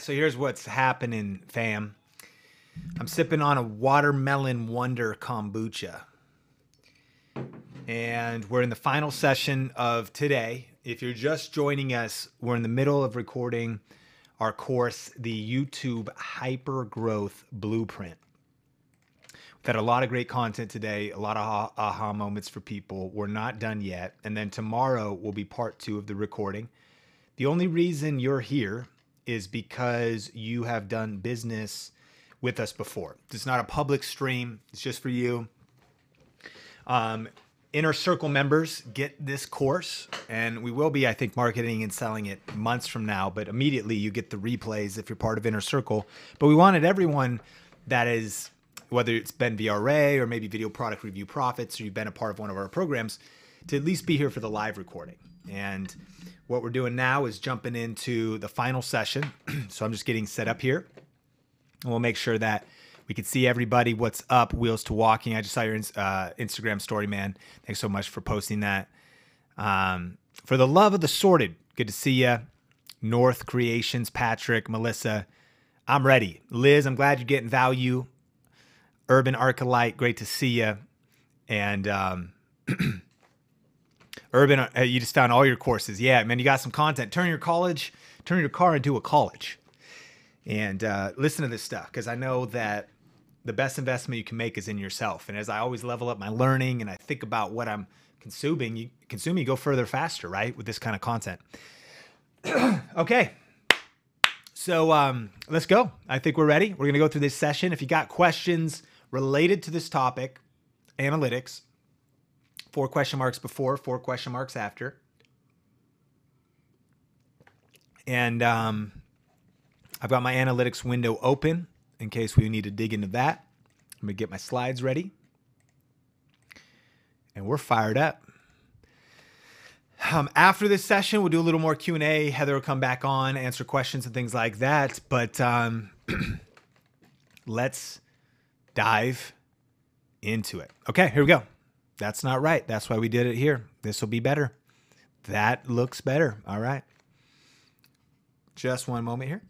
So here's what's happening, fam. I'm sipping on a watermelon wonder kombucha. And we're in the final session of today. If you're just joining us, we're in the middle of recording our course, the YouTube Hypergrowth Blueprint. We've had a lot of great content today, a lot of aha moments for people. We're not done yet. And then tomorrow will be part 2 of the recording. The only reason you're here is because you have done business with us before. It's not a public stream. It's just for you. Inner Circle members get this course, and we will be, I think, marketing and selling it months from now, but immediately you get the replays if you're part of Inner Circle. But we wanted everyone that is, whether it's been VRA or maybe Video Product Review Profits, or you've been a part of one of our programs, to at least be here for the live recording. And what we're doing now is jumping into the final session. So I'm just getting set up here. And we'll make sure that we can see everybody. What's up, Wheels to Walking? I just saw your Instagram story, man. Thanks so much for posting that. For the love of the sorted, good to see you. North Creations, Patrick, Melissa. I'm ready. Liz, I'm glad you're getting value. Urban Arcolite, great to see you. And Urban, you just found all your courses. Yeah, man, you got some content. Turn your car into a college. And listen to this stuff, because I know that the best investment you can make is in yourself. And as I always level up my learning and I think about what I'm consuming, you go further faster, right? With this kind of content. Okay. So let's go. I think we're ready. We're going to go through this session. If you got questions related to this topic, analytics, 4 question marks before, 4 question marks after. And I've got my analytics window open in case we need to dig into that. I'm going to get my slides ready. And we're fired up. After this session, we'll do a little more Q&A. Heather will come back on, answer questions and things like that. But let's dive into it. Okay, here we go. That's not right. That's why we did it here. This will be better. That looks better. All right. Just one moment here.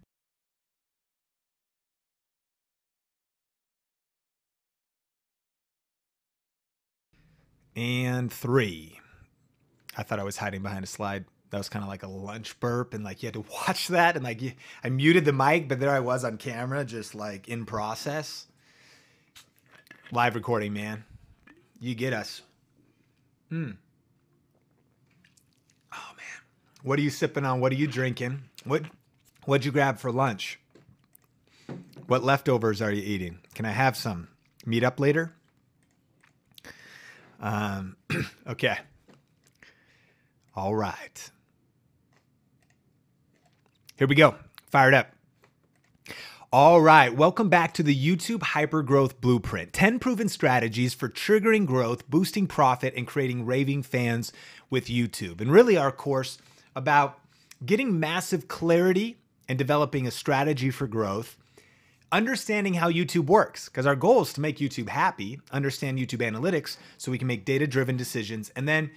And 3. I thought I was hiding behind a slide. That was kind of like a lunch burp, and like you had to watch that, and like I muted the mic, but there I was on camera, just like in process. Live recording, man. You get us. Oh man. What are you sipping on? What are you drinking? What'd you grab for lunch? What leftovers are you eating? Can I have some? Meet up later? Okay. All right. Here we go. Fired up. All right. Welcome back to the YouTube Hypergrowth Blueprint. 10 proven strategies for triggering growth, boosting profit, and creating raving fans with YouTube. And really our course about getting massive clarity and developing a strategy for growth, understanding how YouTube works, because our goal is to make YouTube happy, understand YouTube analytics so we can make data-driven decisions. And then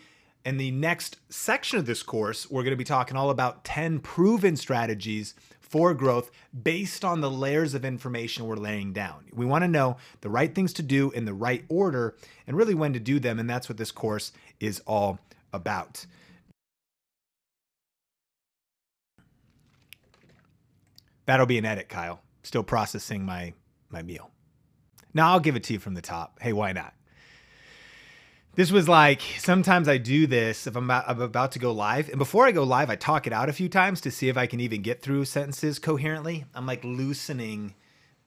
in the next section of this course, we're going to be talking all about 10 proven strategies for growth based on the layers of information we're laying down. We want to know the right things to do in the right order and really when to do them. And that's what this course is all about. That'll be an edit, Kyle. Still processing my meal. Now I'll give it to you from the top. Hey, why not? This was like, sometimes I do this if I'm about to go live. And before I go live, I talk it out a few times to see if I can even get through sentences coherently. I'm like loosening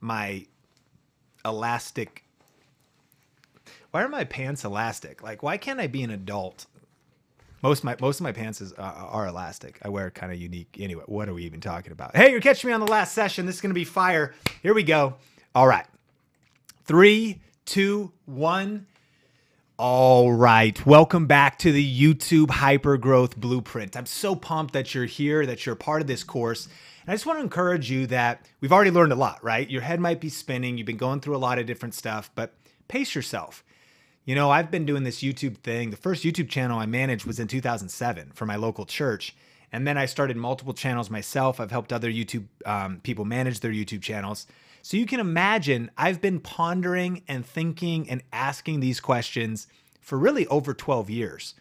my elastic. Why are my pants elastic? Like, why can't I be an adult? Most of my pants are elastic. I wear kind of unique. Anyway, what are we even talking about? Hey, you're catching me on the last session. This is going to be fire. Here we go. All right. 3, 2, 1. All right. Welcome back to the YouTube Hypergrowth Blueprint. I'm so pumped that you're here, that you're a part of this course. And I just want to encourage you that we've already learned a lot, right? Your head might be spinning. You've been going through a lot of different stuff, but pace yourself. You know, I've been doing this YouTube thing. The first YouTube channel I managed was in 2007 for my local church. And then I started multiple channels myself. I've helped other YouTube people manage their YouTube channels. So you can imagine I've been pondering and thinking and asking these questions for really over 12 years.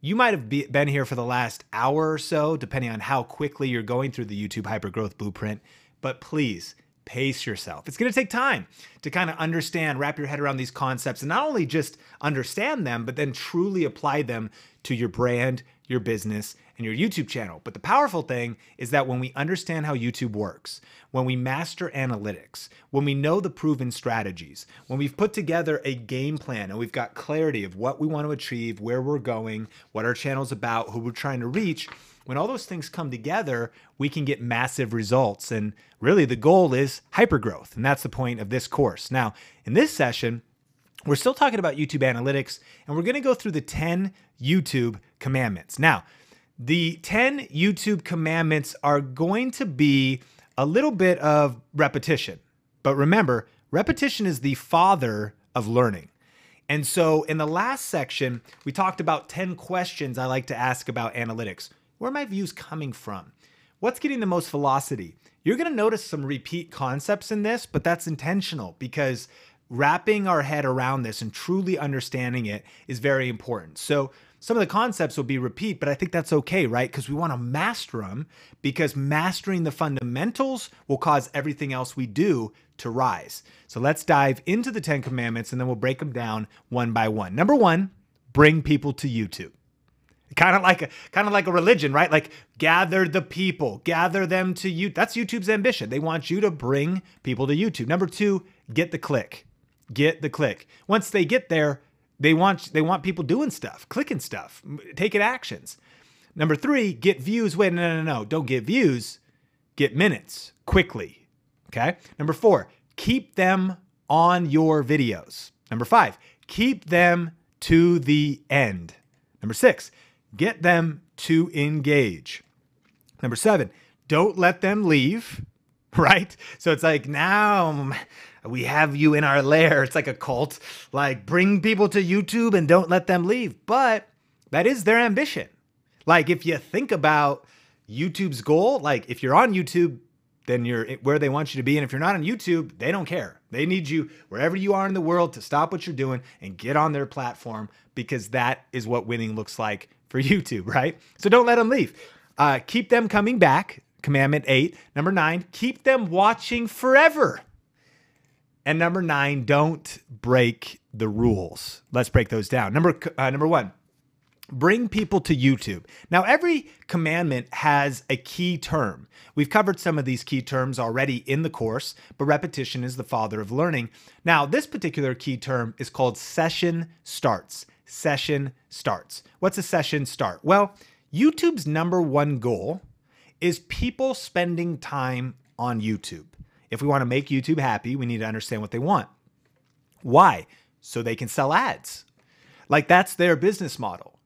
You might have been here for the last hour or so, depending on how quickly you're going through the YouTube Hypergrowth Blueprint. But please, pace yourself. It's going to take time to kind of understand, wrap your head around these concepts, and not only just understand them, but then truly apply them to your brand, your business, and your YouTube channel. But the powerful thing is that when we understand how YouTube works, when we master analytics, when we know the proven strategies, when we've put together a game plan and we've got clarity of what we want to achieve, where we're going, what our channel's about, who we're trying to reach, when all those things come together, we can get massive results. And really the goal is hypergrowth. And that's the point of this course. Now, in this session, we're still talking about YouTube analytics, and we're going to go through the 10 YouTube commandments. Now, the 10 YouTube commandments are going to be a little bit of repetition. But remember, repetition is the father of learning. And so in the last section, we talked about 10 questions I like to ask about analytics. Where are my views coming from? What's getting the most velocity? You're going to notice some repeat concepts in this, but that's intentional because wrapping our head around this and truly understanding it is very important. So some of the concepts will be repeat, but I think that's okay, right? Because we want to master them, because mastering the fundamentals will cause everything else we do to rise. So let's dive into the 10 commandments and then we'll break them down one by one. Number one, bring people to YouTube. Kind of like a religion, right? Like gather the people, gather them to you. That's YouTube's ambition. They want you to bring people to YouTube. Number two, get the click. Get the click. Once they get there, they want people doing stuff, clicking stuff, taking actions. Number three, get views. Wait, no. Don't get views. Get minutes quickly. Okay. Number four, keep them on your videos. Number five, keep them to the end. Number six, get them to engage. Number seven, don't let them leave, right? So it's like, now we have you in our lair. It's like a cult, like bring people to YouTube and don't let them leave. But that is their ambition. Like if you think about YouTube's goal, like if you're on YouTube, then you're where they want you to be. And if you're not on YouTube, they don't care. They need you wherever you are in the world to stop what you're doing and get on their platform, because that is what winning looks like for YouTube, right? So don't let them leave. Keep them coming back. Commandment 8. Number 9, keep them watching forever. And number 9, don't break the rules. Let's break those down. Number 1, bring people to YouTube. Now, every commandment has a key term. We've covered some of these key terms already in the course, but repetition is the father of learning. Now, this particular key term is called session starts. Session starts. What's a session start? Well, YouTube's number one goal is people spending time on YouTube. If we want to make YouTube happy, we need to understand what they want. Why? So they can sell ads. Like that's their business model.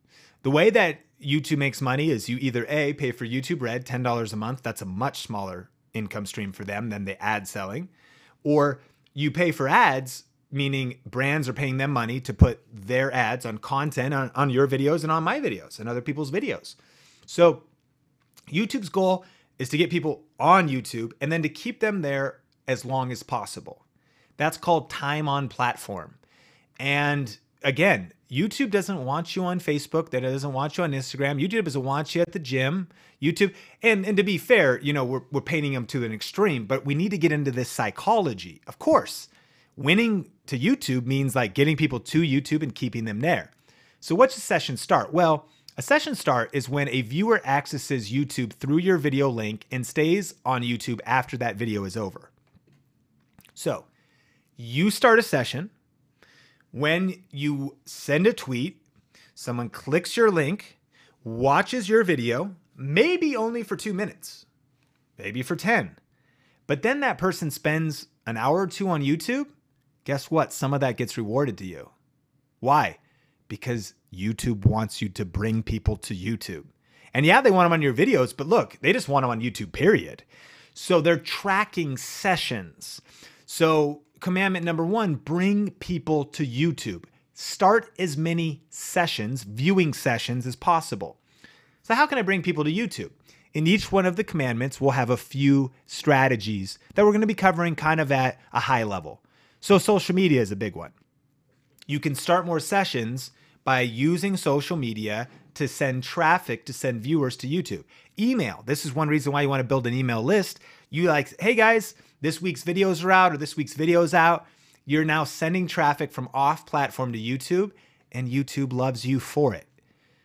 The way that YouTube makes money is you either A, pay for YouTube Red, $10 a month. That's a much smaller income stream for them than the ad selling. Or you pay for ads, meaning brands are paying them money to put their ads on content on your videos and on my videos and other people's videos. So YouTube's goal is to get people on YouTube and then to keep them there as long as possible. That's called time on platform. And again, YouTube doesn't want you on Facebook. That doesn't want you on Instagram. YouTube doesn't want you at the gym. YouTube, and to be fair, you know, we're painting them to an extreme, but we need to get into this psychology. Of course, winning to YouTube means like getting people to YouTube and keeping them there. So what's a session start? Well, a session start is when a viewer accesses YouTube through your video link and stays on YouTube after that video is over. So you start a session. When you send a tweet, someone clicks your link, watches your video, maybe only for 2 minutes, maybe for 10. But then that person spends an hour or two on YouTube. Guess what? Some of that gets rewarded to you. Why? Because YouTube wants you to bring people to YouTube. And yeah, they want them on your videos, but look, they just want them on YouTube, period. So they're tracking sessions. So commandment number 1, bring people to YouTube. Start as many sessions, viewing sessions as possible. So how can I bring people to YouTube? in each one of the commandments, we'll have a few strategies that we're going to be covering kind of at a high level. So social media is a big one. You can start more sessions by using social media to send traffic, to send viewers to YouTube. Email. This is one reason why you want to build an email list. You like, hey guys, this week's videos are out or this week's video's out. You're now sending traffic from off platform to YouTube, and YouTube loves you for it.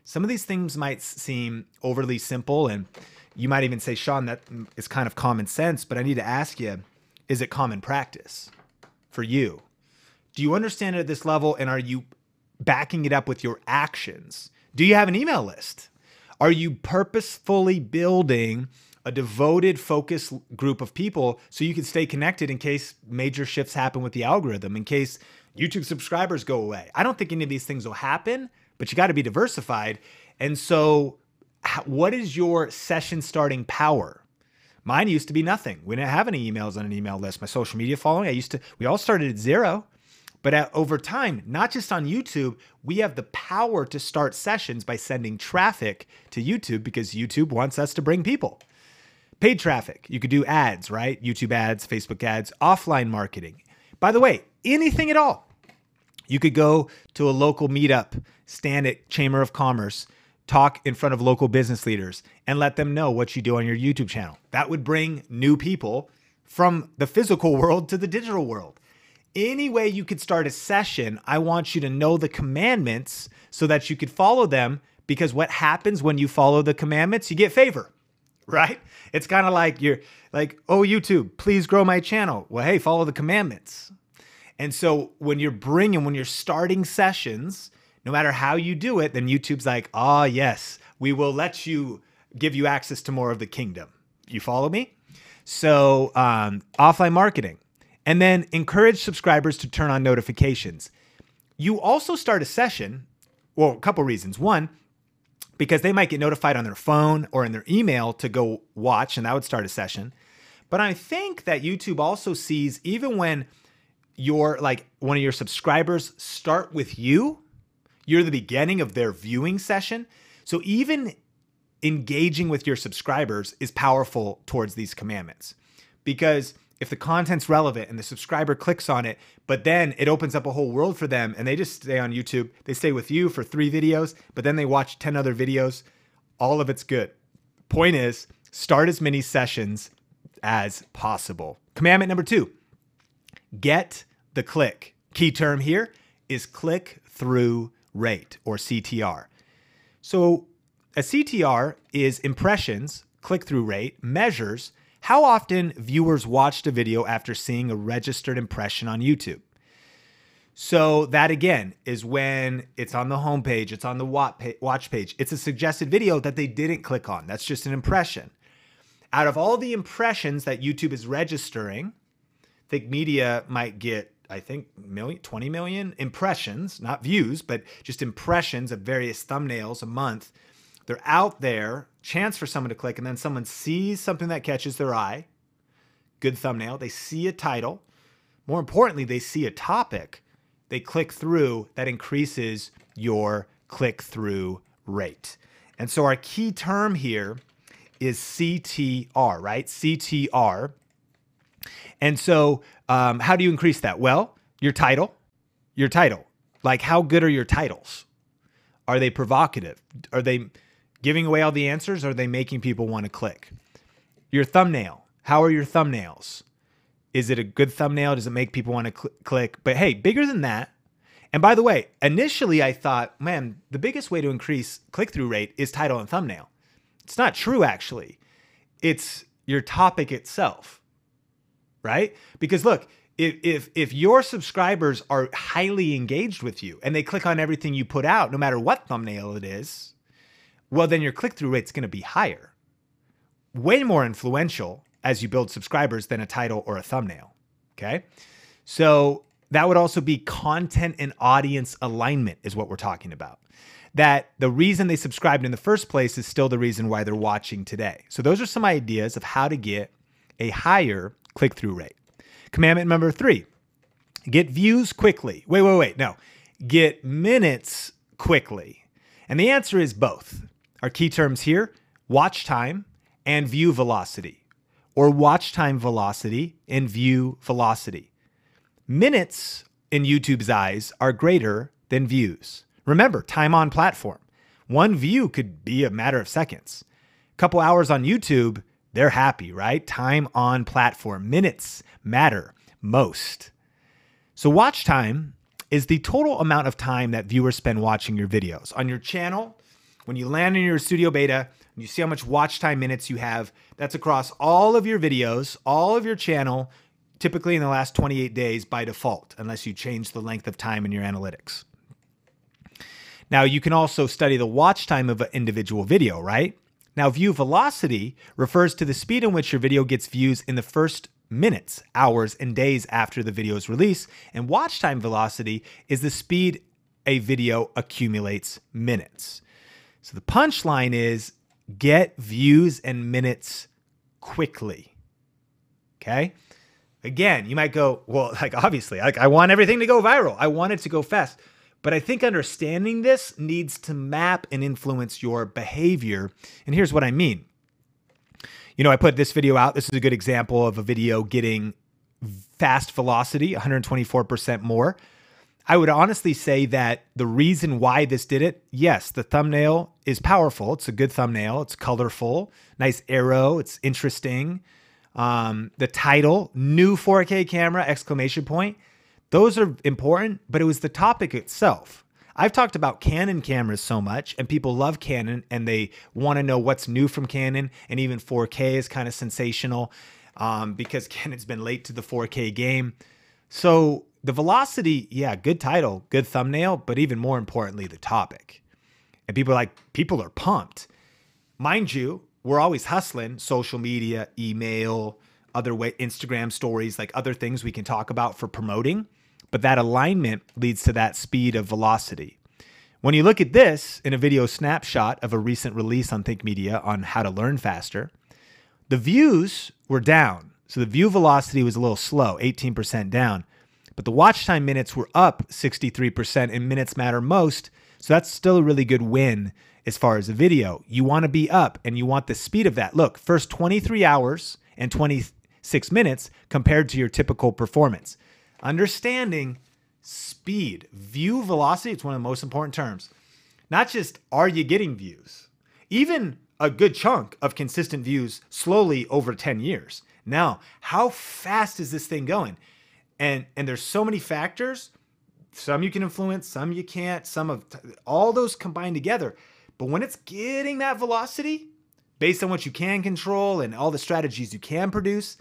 Some of these things might seem overly simple, and you might even say, Sean, that is kind of common sense, but I need to ask you, is it common practice for you? Do you understand it at this level, and are you backing it up with your actions? Do you have an email list? Are you purposefully building a devoted, focused group of people so you can stay connected in case major shifts happen with the algorithm, in case YouTube subscribers go away? I don't think any of these things will happen, but you got to be diversified. And so what is your session starting power? Mine used to be nothing. We didn't have any emails on an email list. My social media following, we all started at 0. But over time, not just on YouTube, we have the power to start sessions by sending traffic to YouTube because YouTube wants us to bring people. Paid traffic, you could do ads, right? YouTube ads, Facebook ads, offline marketing. By the way, anything at all. You could go to a local meetup, stand at Chamber of Commerce, talk in front of local business leaders, and let them know what you do on your YouTube channel. That would bring new people from the physical world to the digital world. Any way you could start a session, I want you to know the commandments so that you could follow them, because what happens when you follow the commandments, you get favor, right? It's kind of like you're like, oh, YouTube, please grow my channel. Well, hey, follow the commandments. And so when you're starting sessions, no matter how you do it, then YouTube's like, oh, yes, we will let you give you access to more of the kingdom. You follow me? So offline marketing. And then encourage subscribers to turn on notifications. You also start a session, well, a couple reasons. One, because they might get notified on their phone or in their email to go watch, and that would start a session. But I think that YouTube also sees, even when you're like one of your subscribers start with you, you're the beginning of their viewing session. So even engaging with your subscribers is powerful towards these commandments, because if the content's relevant and the subscriber clicks on it, but then it opens up a whole world for them and they just stay on YouTube, they stay with you for 3 videos, but then they watch 10 other videos, all of it's good. Point is, start as many sessions as possible. Commandment number 2, get the click. Key term here is click-through rate, or CTR. So a CTR is impressions, click-through rate, measures how often viewers watched a video after seeing a registered impression on YouTube. So that again is when it's on the homepage, it's on the watch page, it's a suggested video that they didn't click on. That's just an impression. Out of all the impressions that YouTube is registering, Think Media might get, I think, 20 million impressions, not views, but just impressions of various thumbnails a month. They're out there, chance for someone to click, and then someone sees something that catches their eye, good thumbnail, they see a title, more importantly, they see a topic, they click through, that increases your click-through rate. And so our key term here is CTR, right? CTR. And so how do you increase that? Well, your title. Like, how good are your titles? Are they provocative? Are they giving away all the answers? Or are they making people want to click? Your thumbnail. How are your thumbnails? Is it a good thumbnail? Does it make people want to click? But hey, bigger than that. And by the way, initially I thought, man, the biggest way to increase click-through rate is title and thumbnail. It's not true, actually. It's your topic itself, right? Because look, if your subscribers are highly engaged with you and they click on everything you put out, no matter what thumbnail it is, well, then your click-through rate's going to be higher. Way more influential as you build subscribers than a title or a thumbnail, okay? So that would also be content and audience alignment is what we're talking about. That the reason they subscribed in the first place is still the reason why they're watching today. So those are some ideas of how to get a higher click-through rate. Commandment number 3, get views quickly. Wait, no. Get minutes quickly. And the answer is both. Our key terms here, watch time and view velocity, or watch time velocity and view velocity. Minutes in YouTube's eyes are greater than views. Remember, time on platform. One view could be a matter of seconds. A couple hours on YouTube, they're happy, right? Time on platform. Minutes matter most. So watch time is the total amount of time that viewers spend watching your videos. On your channel, when you land in your studio beta, you see how much watch time minutes you have. That's across all of your videos, all of your channel, typically in the last 28 days by default, unless you change the length of time in your analytics. Now, you can also study the watch time of an individual video, right? Now, view velocity refers to the speed in which your video gets views in the first minutes, hours, and days after the video's release. And watch time velocity is the speed a video accumulates minutes. So the punchline is get views and minutes quickly. Okay? Again, you might go, well, obviously, I want everything to go viral. I want it to go fast. But I think understanding this needs to map and influence your behavior. And here's what I mean. I put this video out. This is a good example of a video getting fast velocity, 124% more. I would honestly say that the reason why this did it, yes, the thumbnail is powerful. It's a good thumbnail. It's colorful, nice arrow. It's interesting. The title, new 4K camera, exclamation point. Those are important, but it was the topic itself. I've talked about Canon cameras so much, and people love Canon, and they want to know what's new from Canon, and even 4K is kind of sensational because Canon's been late to the 4K game. So the velocity, yeah, good title, good thumbnail, but even more importantly, the topic. And people are pumped. Mind you, we're always hustling social media, email, other way, Instagram stories, like other things we can talk about for promoting. But that alignment leads to that speed of velocity. When you look at this in a video snapshot of a recent release on Think Media on how to learn faster, the views were down. So the view velocity was a little slow, 18% down. But the watch time minutes were up 63%, and minutes matter most. So that's still a really good win as far as a video. You want to be up, and you want the speed of that. Look, first 23 hours and 26 minutes compared to your typical performance. Understanding speed, view velocity, it's one of the most important terms. Not just are you getting views, even a good chunk of consistent views slowly over 10 years. Now, how fast is this thing going? And there's so many factors. Some you can influence, some you can't, all those combined together. But when it's getting that velocity, based on what you can control and all the strategies you can produce,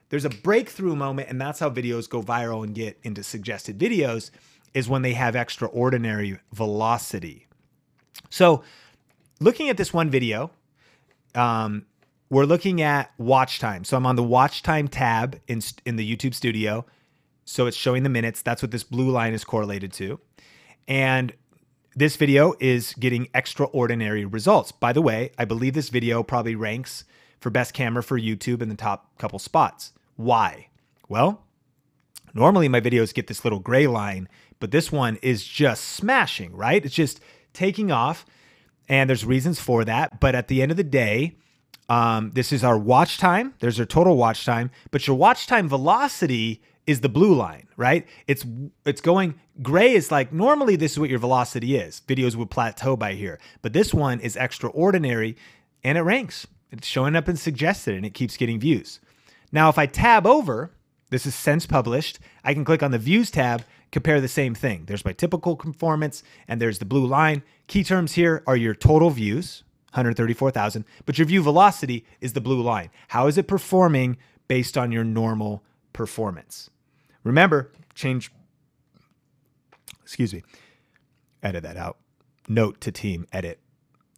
there's a breakthrough moment, and that's how videos go viral and get into suggested videos, is when they have extraordinary velocity. So looking at this one video, we're looking at watch time. So I'm on the watch time tab in the YouTube studio. So it's showing the minutes. That's what this blue line is correlated to. And this video is getting extraordinary results. By the way, I believe this video probably ranks for best camera for YouTube in the top couple spots. Why? Well, normally my videos get this little gray line, but this one is just smashing, right? It's just taking off, and there's reasons for that. But at the end of the day, this is our watch time. There's our total watch time, but your watch time velocity is the blue line, right? It's going gray is like, normally this is what your velocity is. Videos would plateau by here, but this one is extraordinary and it ranks. It's showing up in suggested and it keeps getting views. Now, if I tab over, this is since published, I can click on the views tab, compare the same thing. There's my typical performance and there's the blue line. Key terms here are your total views, 134,000, but your view velocity is the blue line. How is it performing based on your normal performance? Remember, edit that out. Note to team, edit.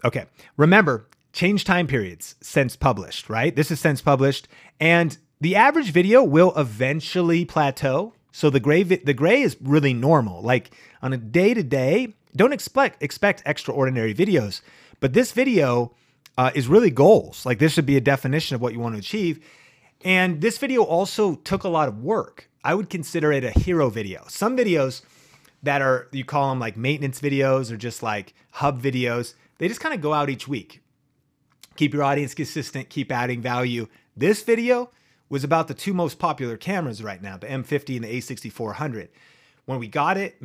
Okay, remember, change time periods since published, right? This is since published, and the average video will eventually plateau. So the gray is really normal. Like on a day-to-day, don't expect extraordinary videos, but this video is really goals. Like this should be a definition of what you want to achieve. And this video also took a lot of work. I would consider it a hero video. Some videos that are, you call them like maintenance videos or just like hub videos, they just kind of go out each week. Keep your audience consistent, keep adding value. This video was about the two most popular cameras right now, the M50 and the A6400. When we got it,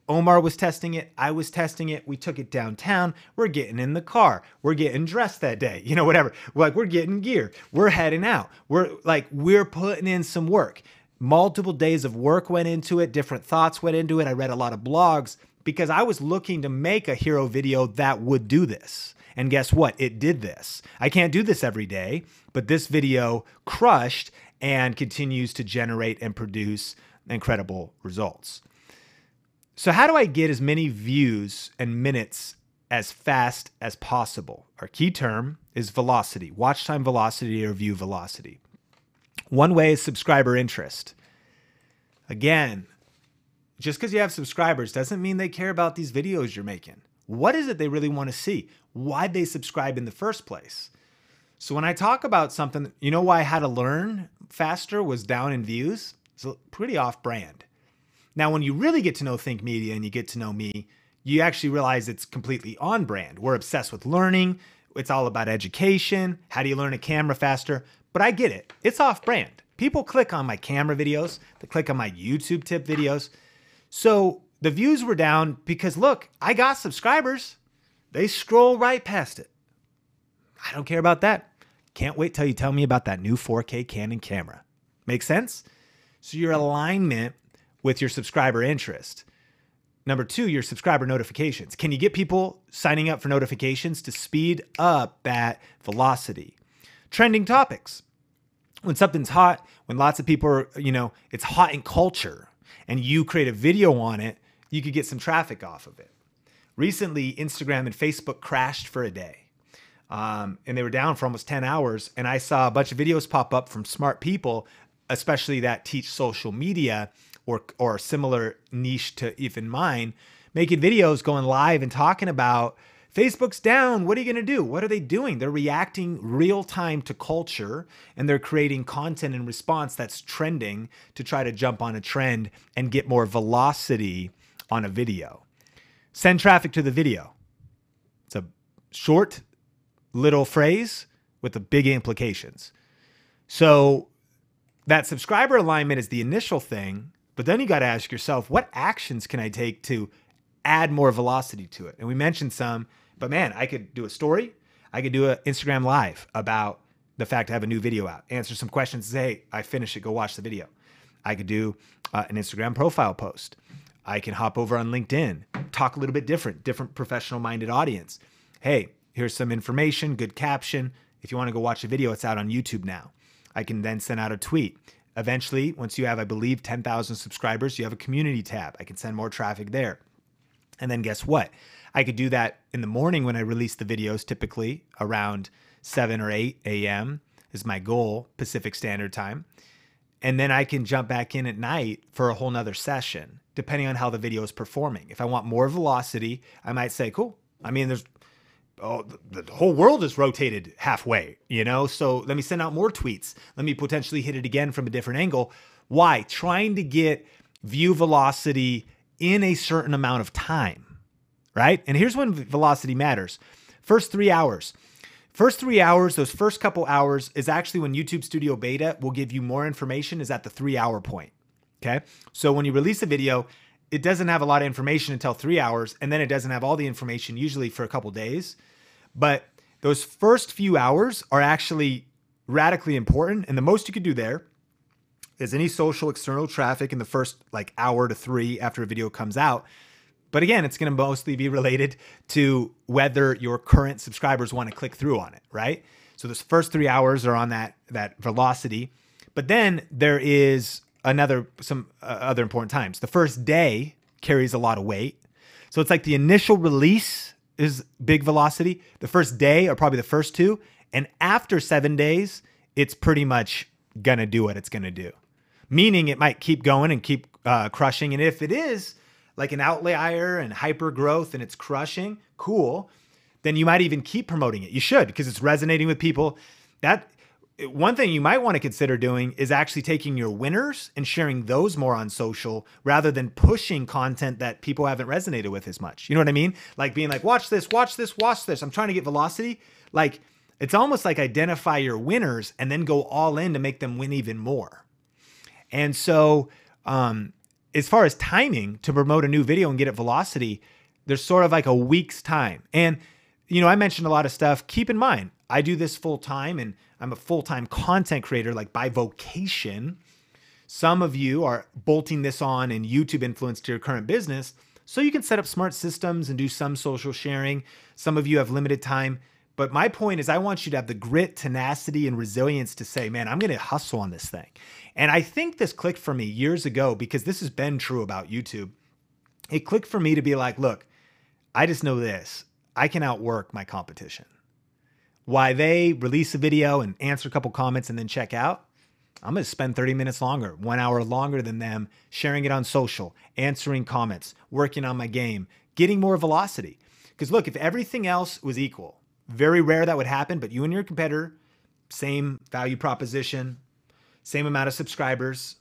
Omar was testing it, I was testing it, we took it downtown, we're getting in the car, we're getting dressed that day, you know, whatever. We're getting gear, we're heading out, we're putting in some work. Multiple days of work went into it, different thoughts went into it. I read a lot of blogs because I was looking to make a hero video that would do this. And guess what? It did this. I can't do this every day, but this video crushed and continues to generate and produce incredible results. So how do I get as many views and minutes as fast as possible? Our key term is velocity, watch time velocity or view velocity. One way is subscriber interest. Again, just because you have subscribers doesn't mean they care about these videos you're making. What is it they really want to see? Why'd they subscribe in the first place? So when I talk about something, you know why I had to learn faster was down in views? It's pretty off brand. Now, when you really get to know Think Media and you get to know me, you actually realize it's completely on brand. We're obsessed with learning. It's all about education. How do you learn a camera faster? But I get it. It's off brand. People click on my camera videos. They click on my YouTube tip videos. So the views were down because, look, I got subscribers. They scroll right past it. I don't care about that. Can't wait till you tell me about that new 4K Canon camera. Make sense? So your alignment with your subscriber interest. Number two, your subscriber notifications. Can you get people signing up for notifications to speed up that velocity? Trending topics. When something's hot, when lots of people are, it's hot in culture and you create a video on it, you could get some traffic off of it. Recently, Instagram and Facebook crashed for a day. And they were down for almost 10 hours. And I saw a bunch of videos pop up from smart people, especially that teach social media or similar niche to even mine, making videos, going live and talking about Facebook's down. What are you going to do? What are they doing? They're reacting real time to culture and they're creating content in response that's trending to try to jump on a trend and get more velocity on a video. Send traffic to the video. It's a short little phrase with the big implications. So that subscriber alignment is the initial thing, but then you got to ask yourself, what actions can I take to add more velocity to it? And we mentioned some, but man, I could do a story. I could do an Instagram live about the fact I have a new video out, answer some questions, say, hey, I finished it, go watch the video. I could do an Instagram profile post. I can hop over on LinkedIn, talk a little bit different professional minded audience. Hey, here's some information, good caption. If you want to go watch a video, it's out on YouTube now. I can then send out a tweet. Eventually, once you have, I believe, 10,000 subscribers, you have a community tab. I can send more traffic there. And then guess what? I could do that in the morning when I release the videos, typically around 7 or 8 a.m. is my goal, Pacific Standard Time. And then I can jump back in at night for a whole nother session, depending on how the video is performing. If I want more velocity, I might say, cool. I mean, the whole world is rotated halfway, so let me send out more tweets. Let me potentially hit it again from a different angle. Why? Trying to get view velocity in a certain amount of time, right? And here's when velocity matters. First 3 hours. First 3 hours, those first couple hours is actually when YouTube Studio Beta will give you more information, is at the 3 hour point, okay? So when you release a video, it doesn't have a lot of information until 3 hours, and then it doesn't have all the information usually for a couple days. But those first few hours are actually radically important. And the most you could do there is any social external traffic in the first hour to 3 after a video comes out. But again, it's going to mostly be related to whether your current subscribers want to click through on it, right? So those first 3 hours are on that velocity. But then there is some other important times. The first day carries a lot of weight. So it's like the initial release is big velocity. The first day or probably the first 2. And after 7 days, it's pretty much going to do what it's going to do. Meaning it might keep going and keep crushing. And if it is like an outlier and hypergrowth and it's crushing, cool, then you might even keep promoting it. You should, because it's resonating with people. That one thing you might want to consider doing is actually taking your winners and sharing those more on social rather than pushing content that people haven't resonated with as much. You know what I mean? Like being like, watch this, watch this, watch this. I'm trying to get velocity. Like It's almost like identify your winners and then go all in to make them win even more. And so as far as timing to promote a new video and get it velocity, there's sort of like a week's time. And, you know, I mentioned a lot of stuff. Keep in mind, I do this full time and I'm a full-time content creator, like by vocation. Some of you are bolting this on in YouTube influence to your current business so you can set up smart systems and do some social sharing. Some of you have limited time. But my point is I want you to have the grit, tenacity, and resilience to say, man, I'm going to hustle on this thing. And I think this clicked for me years ago because this has been true about YouTube. It clicked for me to be like, look, I just know this. I can outwork my competition. Why they release a video and answer a couple comments and then check out, I'm going to spend 30 minutes longer, 1 hour longer than them, sharing it on social, answering comments, working on my game, getting more velocity. Because look, if everything else was equal, very rare that would happen, but you and your competitor, same value proposition, same amount of subscribers,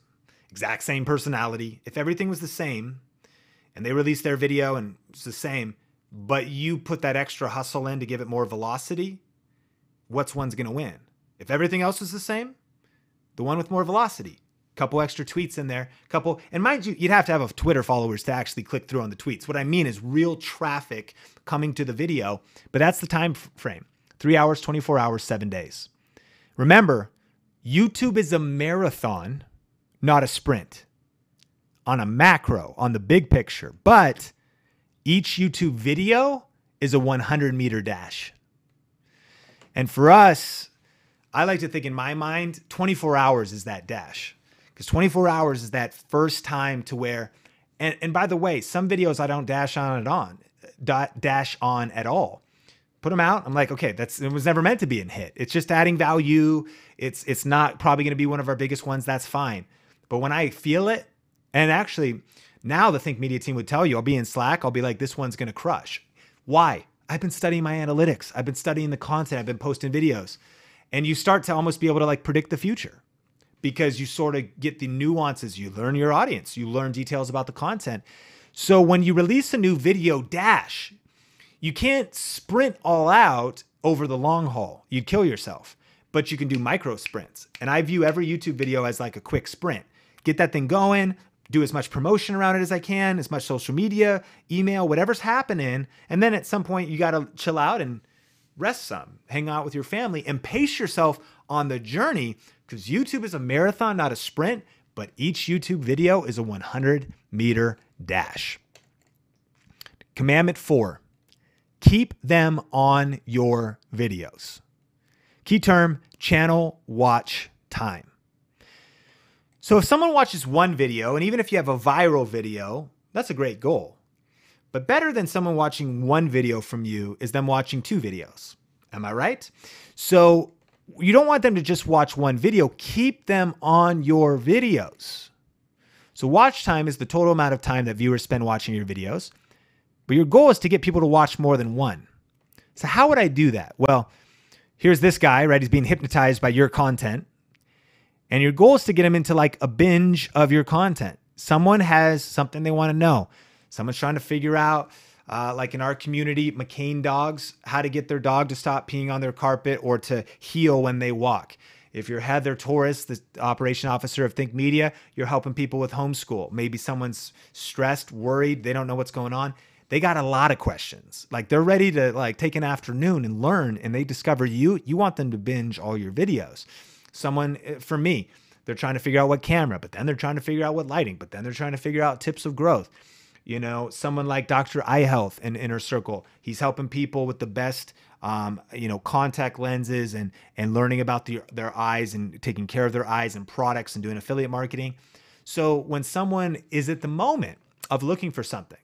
exact same personality. If everything was the same and they released their video and it's the same, but you put that extra hustle in to give it more velocity, what's one's going to win? If everything else was the same, the one with more velocity, couple extra tweets in there, and mind you, you'd have to have a Twitter followers to actually click through on the tweets. What I mean is real traffic coming to the video, but that's the time frame, 3 hours, 24 hours, 7 days. Remember, YouTube is a marathon, not a sprint. On a macro, on the big picture, but each YouTube video is a 100-meter dash. And for us, I like to think in my mind, 24 hours is that dash. Because 24 hours is that first time to where, and by the way, some videos I don't dash on at all. Put them out. I'm like, okay, it was never meant to be a hit. It's just adding value. It's not probably going to be one of our biggest ones. That's fine. But when I feel it, and actually now the Think Media team would tell you, I'll be in Slack. I'll be like, this one's going to crush. Why? I've been studying my analytics. I've been studying the content. I've been posting videos. And you start to almost be able to like predict the future because you sort of get the nuances. You learn your audience. You learn details about the content. So when you release a new video dash, you can't sprint all out over the long haul. You'd kill yourself, but you can do micro sprints. And I view every YouTube video as like a quick sprint. Get that thing going, do as much promotion around it as I can, as much social media, email, whatever's happening. And then at some point you got to chill out and rest some, hang out with your family and pace yourself on the journey because YouTube is a marathon, not a sprint, but each YouTube video is a 100-meter dash. Commandment 4, keep them on your videos. Key term, channel watch time. So if someone watches one video, and even if you have a viral video, that's a great goal. But better than someone watching one video from you is them watching 2 videos. Am I right? So you don't want them to just watch one video. Keep them on your videos. So watch time is the total amount of time that viewers spend watching your videos. But your goal is to get people to watch more than one. So how would I do that? Well, here's this guy, right? He's being hypnotized by your content. And your goal is to get him into like a binge of your content. Someone has something they want to know. Someone's trying to figure out, like in our community, McCain dogs, how to get their dog to stop peeing on their carpet or to heel when they walk. If you're Heather Torres, the operation officer of Think Media, you're helping people with homeschool. Maybe someone's stressed, worried, they don't know what's going on. They got a lot of questions. Like they're ready to like take an afternoon and learn, and they discover you want them to binge all your videos. Someone, for me, they're trying to figure out what camera, but then they're trying to figure out what lighting, but then they're trying to figure out tips of growth. You know, someone like Dr. Eye Health in Inner Circle, he's helping people with the best, contact lenses and learning about their eyes and taking care of their eyes and products and doing affiliate marketing. So when someone is at the moment of looking for something,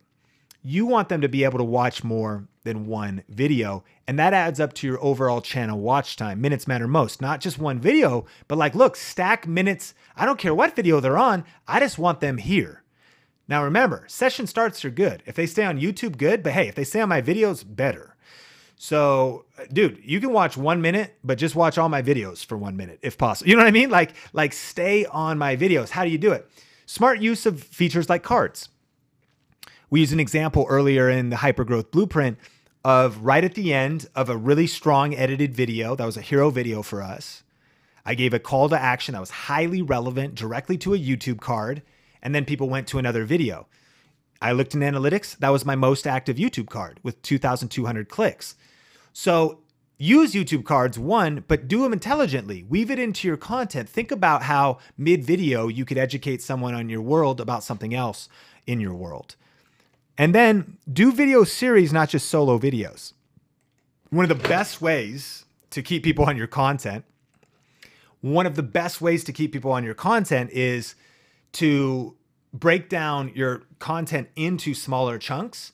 you want them to be able to watch more than one video. And that adds up to your overall channel watch time. Minutes matter most, not just one video, but like, look, stack minutes. I don't care what video they're on. I just want them here. Now remember, session starts are good. If they stay on YouTube, good. But hey, if they stay on my videos, better. So dude, you can watch 1 minute, but just watch all my videos for 1 minute if possible. You know what I mean? Like stay on my videos. How do you do it? Smart use of features like cards. We used an example earlier in the Hypergrowth Blueprint of right at the end of a really strong edited video. That was a hero video for us. I gave a call to action that was highly relevant directly to a YouTube card. And then people went to another video. I looked in analytics. That was my most active YouTube card with 2,200 clicks. So use YouTube cards, one, but do them intelligently. Weave it into your content. Think about how mid-video you could educate someone on your world about something else in your world. And then do video series, not just solo videos. One of the best ways to keep people on your content, is to break down your content into smaller chunks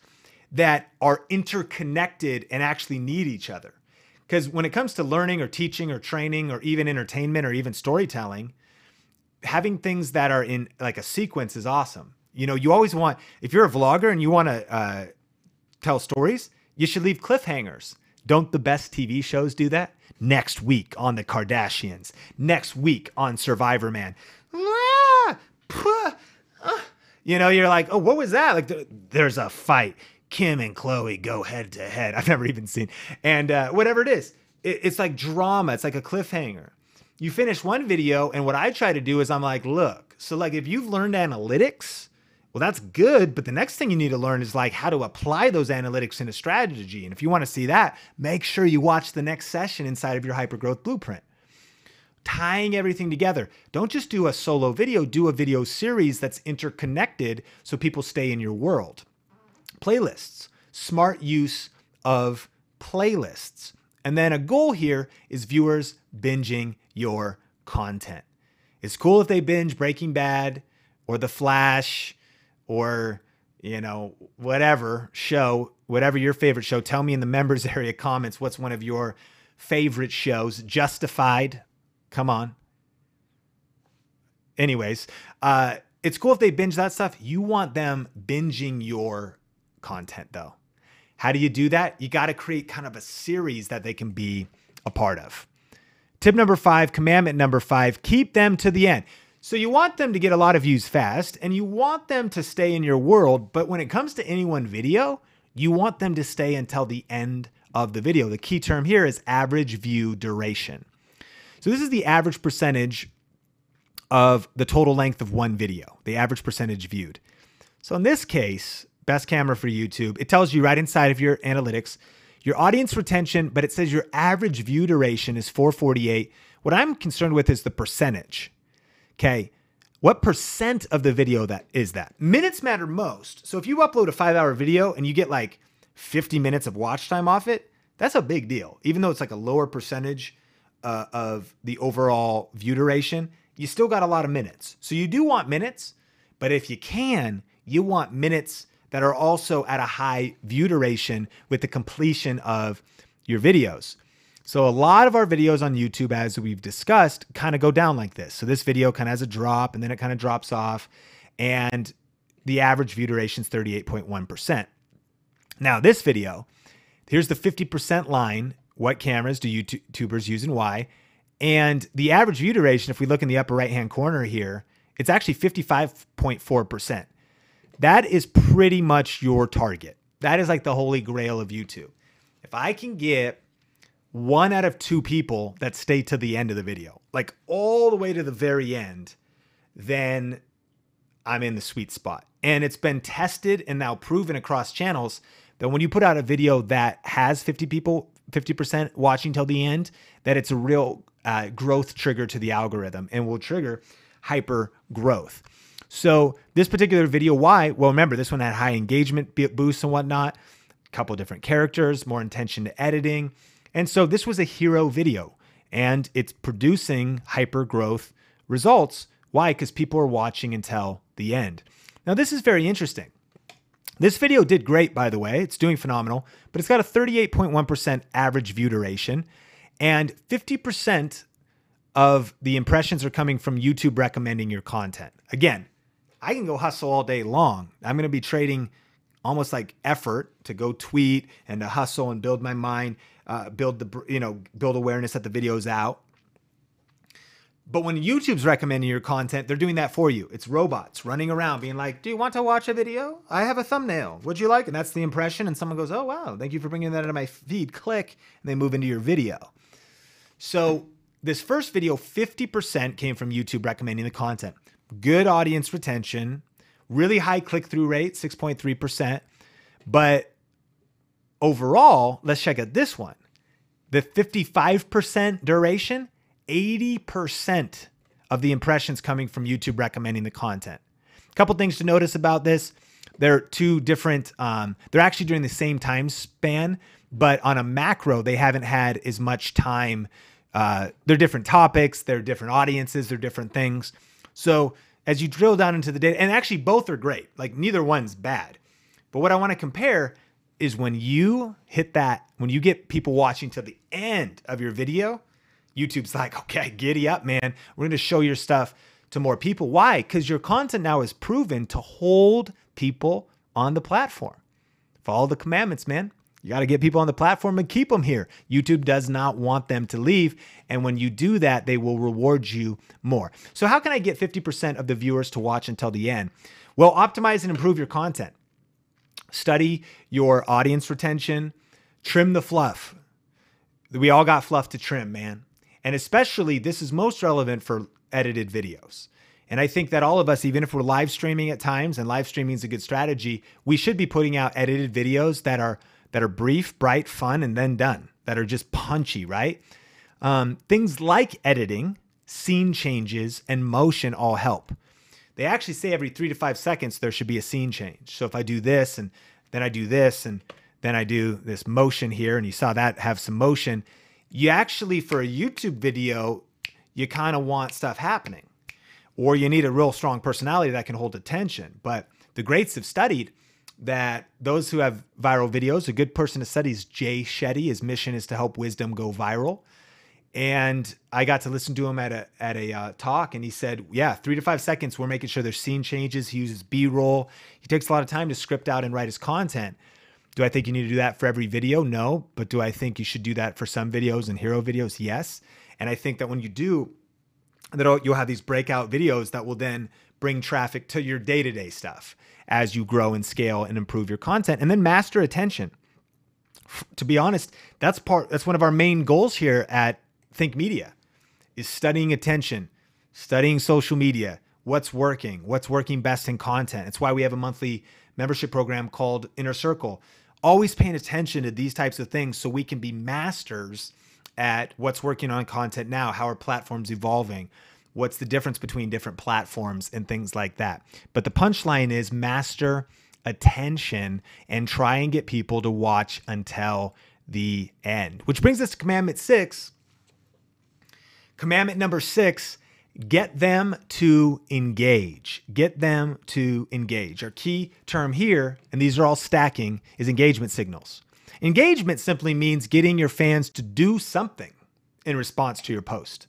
that are interconnected and actually need each other. Because when it comes to learning or teaching or training or even entertainment or even storytelling, having things that are in like a sequence is awesome. You know, you always want, if you're a vlogger and you want to tell stories, you should leave cliffhangers. Don't the best TV shows do that? Next week on the Kardashians. Next week on Survivor Man. You know, you're like, oh, what was that? Like, there's a fight. Kim and Chloe go head to head. I've never even seen. And whatever it is, it's like drama. It's like a cliffhanger. You finish one video, and what I try to do is I'm like, look, so like if you've learned analytics, well, that's good. But the next thing you need to learn is like how to apply those analytics into strategy. And if you want to see that, make sure you watch the next session inside of your Hypergrowth Blueprint. Tying everything together. Don't just do a solo video, do a video series that's interconnected so people stay in your world. Playlists, smart use of playlists. And then a goal here is viewers binging your content. It's cool if they binge Breaking Bad or The Flash or, you know, whatever show, whatever your favorite show. Tell me in the members area comments what's one of your favorite shows. Justified. Come on. Anyways, it's cool if they binge that stuff. You want them binging your content though. How do you do that? You got to create kind of a series that they can be a part of. Tip number 5, commandment number 5, keep them to the end. So you want them to get a lot of views fast and you want them to stay in your world. But when it comes to any one video, you want them to stay until the end of the video. The key term here is average view duration. So this is the average percentage of the total length of one video, the average percentage viewed. So in this case, best camera for YouTube, it tells you right inside of your analytics, your audience retention, but it says your average view duration is 448. What I'm concerned with is the percentage. Okay, what percent of the video that is that? Minutes matter most. So if you upload a 5-hour video and you get like 50 minutes of watch time off it, that's a big deal. Even though it's like a lower percentage of the overall view duration, you still got a lot of minutes. So you do want minutes, but if you can, you want minutes that are also at a high view duration with the completion of your videos. So a lot of our videos on YouTube, as we've discussed, kind of go down like this. So this video kind of has a drop and then it kind of drops off and the average view duration is 38.1%. Now this video, here's the 50% line. What cameras do YouTubers use and why? And the average view duration, if we look in the upper right-hand corner here, it's actually 55.4%. That is pretty much your target. That is like the holy grail of YouTube. If I can get 1 out of 2 people that stay to the end of the video, like all the way to the very end, then I'm in the sweet spot. And it's been tested and now proven across channels that when you put out a video that has 50% watching till the end, that it's a real growth trigger to the algorithm and will trigger hyper growth. So this particular video, why? Well, remember this one had high engagement boosts and whatnot, a couple different characters, more attention to editing. And so this was a hero video and it's producing hyper growth results. Why? Because people are watching until the end. Now this is very interesting. This video did great, by the way. It's doing phenomenal, but it's got a 38.1% average view duration and 50% of the impressions are coming from YouTube recommending your content. Again, I can go hustle all day long. I'm going to be trading almost like effort to go tweet and to hustle and build my mind, build awareness that the video's out. But when YouTube's recommending your content, they're doing that for you. It's robots running around being like, do you want to watch a video? I have a thumbnail. Would you like? And that's the impression. And someone goes, oh, wow, thank you for bringing that into my feed. Click, and they move into your video. So this first video, 50% came from YouTube recommending the content. Good audience retention, really high click-through rate, 6.3%. But overall, let's check out this one. The 55% duration, 80% of the impressions coming from YouTube recommending the content. A couple things to notice about this. They're two different, they're actually during the same time span, but on a macro, they haven't had as much time. They're different topics, they're different audiences, they're different things. So as you drill down into the data, and actually both are great, like neither one's bad. But what I want to compare is when you hit that, when you get people watching to the end of your video, YouTube's like, okay, giddy up, man. We're going to show your stuff to more people. Why? Because your content now is proven to hold people on the platform. Follow the commandments, man. You got to get people on the platform and keep them here. YouTube does not want them to leave. And when you do that, they will reward you more. So how can I get 50% of the viewers to watch until the end? Well, optimize and improve your content. Study your audience retention. Trim the fluff. We all got fluff to trim, man. And especially, this is most relevant for edited videos. And I think that all of us, even if we're live streaming at times, and live streaming is a good strategy, we should be putting out edited videos that are brief, bright, fun, and then done, that are just punchy, right? Things like editing, scene changes, and motion all help. They actually say every 3 to 5 seconds, there should be a scene change. So if I do this, and then I do this, and then I do this motion here, and you saw that have some motion, you actually, for a YouTube video, you kind of want stuff happening, or you need a real strong personality that can hold attention. But the greats have studied that those who have viral videos, a good person to study is Jay Shetty. His mission is to help wisdom go viral. And I got to listen to him at a talk, and he said, yeah, 3 to 5 seconds, we're making sure there's scene changes. He uses B-roll. He takes a lot of time to script out and write his content. Do I think you need to do that for every video? No. But do I think you should do that for some videos and hero videos? Yes. And I think that when you do, that you'll have these breakout videos that will then bring traffic to your day-to-day stuff as you grow and scale and improve your content. And then master attention. To be honest, that's one of our main goals here at Think Media, is studying attention, studying social media, what's working best in content. It's why we have a monthly membership program called Inner Circle. Always paying attention to these types of things so we can be masters at what's working on content now, how are platforms evolving, what's the difference between different platforms and things like that. But the punchline is master attention and try and get people to watch until the end. Which brings us to commandment 6. Commandment number 6, get them to engage. Get them to engage. Our key term here, and these are all stacking, is engagement signals. Engagement simply means getting your fans to do something in response to your post.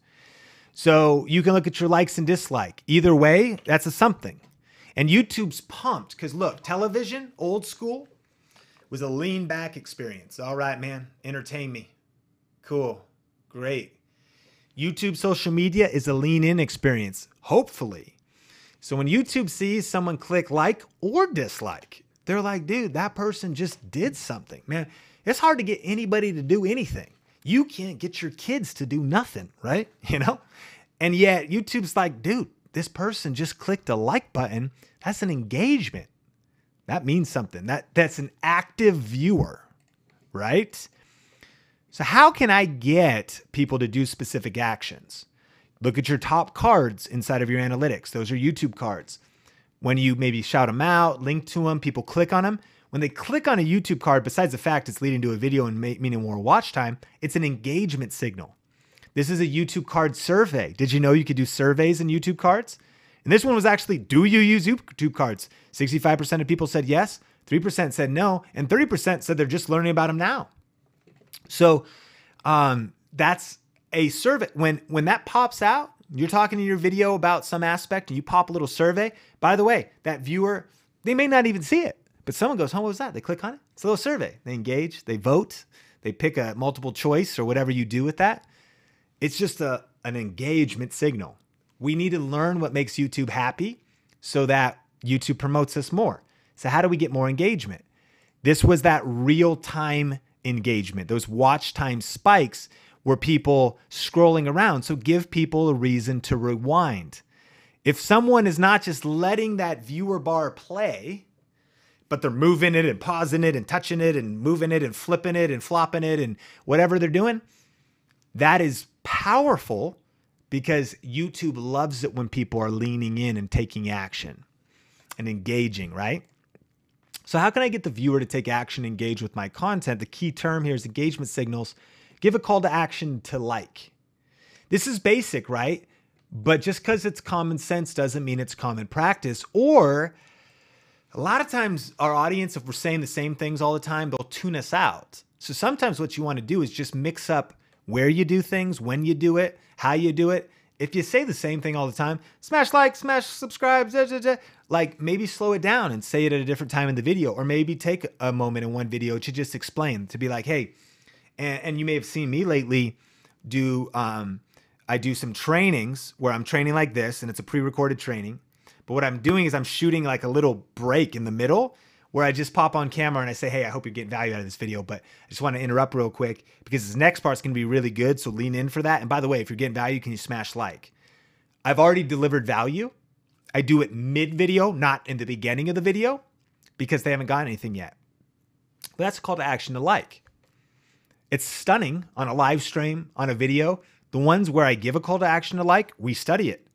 So you can look at your likes and dislike. Either way, that's a something. And YouTube's pumped because look, television, old school, was a lean back experience. All right, man, entertain me. Cool, great. YouTube social media is a lean in experience, hopefully. So when YouTube sees someone click like or dislike, they're like, dude, that person just did something. Man, it's hard to get anybody to do anything. You can't get your kids to do nothing, right? You know? And yet YouTube's like, dude, this person just clicked a like button. That's an engagement. That means something. That's an active viewer, right? So how can I get people to do specific actions? Look at your top cards inside of your analytics. Those are YouTube cards. When you maybe shout them out, link to them, people click on them. When they click on a YouTube card, besides the fact it's leading to a video and meaning more watch time, it's an engagement signal. This is a YouTube card survey. Did you know you could do surveys in YouTube cards? And this one was actually, do you use YouTube cards? 65% of people said yes, 3% said no, and 30% said they're just learning about them now. So that's a survey. When that pops out, you're talking in your video about some aspect and you pop a little survey. By the way, that viewer, they may not even see it, but someone goes, oh, what was that? They click on it. It's a little survey. They engage, they vote, they pick a multiple choice or whatever you do with that. It's just a an engagement signal. We need to learn what makes YouTube happy so that YouTube promotes us more. So how do we get more engagement? This was that real-time engagement. Those watch time spikes were people scrolling around. So give people a reason to rewind. If someone is not just letting that viewer bar play, but they're moving it and pausing it and touching it and moving it and flipping it and flopping it and whatever they're doing, that is powerful because YouTube loves it when people are leaning in and taking action and engaging, right? So how can I get the viewer to take action, engage with my content? The key term here is engagement signals. Give a call to action to like. This is basic, right? But just because it's common sense doesn't mean it's common practice. Or a lot of times our audience, if we're saying the same things all the time, they'll tune us out. So sometimes what you want to do is just mix up where you do things, when you do it, how you do it. If you say the same thing all the time, smash like, smash subscribe, like maybe slow it down and say it at a different time in the video, or maybe take a moment in one video to just explain, to be like, hey, and you may have seen me lately do, I do some trainings where I'm training like this and it's a pre-recorded training. But what I'm doing is I'm shooting like a little break in the middle where I just pop on camera and I say, hey, I hope you're getting value out of this video, but I just want to interrupt real quick because this next part's going to be really good. So lean in for that. And by the way, if you're getting value, can you smash like? I've already delivered value. I do it mid-video, not in the beginning of the video because they haven't gotten anything yet. But that's a call to action to like. It's stunning on a live stream, on a video. The ones where I give a call to action to like, we study it.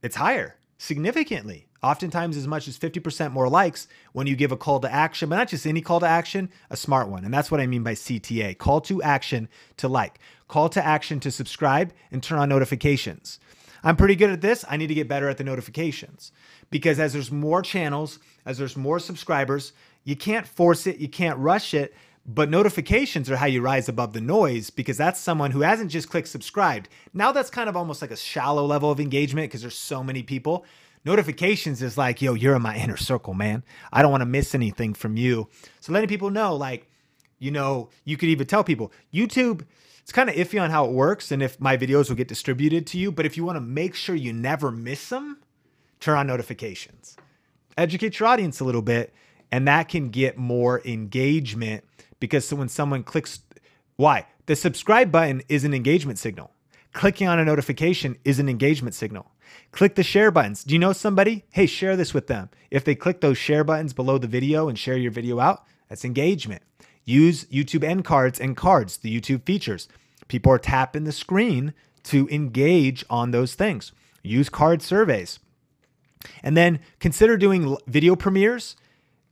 It's higher, significantly. Oftentimes as much as 50% more likes when you give a call to action, but not just any call to action, a smart one. And that's what I mean by CTA, call to action to like, call to action to subscribe and turn on notifications. I'm pretty good at this. I need to get better at the notifications because as there's more channels, as there's more subscribers, you can't force it, you can't rush it, but notifications are how you rise above the noise because that's someone who hasn't just clicked subscribed. Now that's kind of almost like a shallow level of engagement because there's so many people. Notifications is like, yo, you're in my inner circle, man. I don't want to miss anything from you. So letting people know, like, you know, you could even tell people, YouTube, it's kind of iffy on how it works and if my videos will get distributed to you. But if you want to make sure you never miss them, turn on notifications. Educate your audience a little bit, and that can get more engagement because when someone clicks, why? The subscribe button is an engagement signal. Clicking on a notification is an engagement signal. Click the share buttons. Do you know somebody? Hey, share this with them. If they click those share buttons below the video and share your video out, that's engagement. Use YouTube end cards and cards, the YouTube features. People are tapping the screen to engage on those things. Use card surveys. And then consider doing video premieres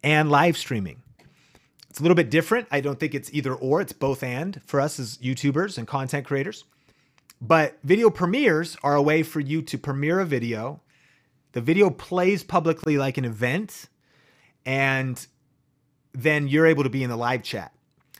and live streaming. It's a little bit different. I don't think it's either or, it's both and for us as YouTubers and content creators. But video premieres are a way for you to premiere a video. The video plays publicly like an event, and then you're able to be in the live chat.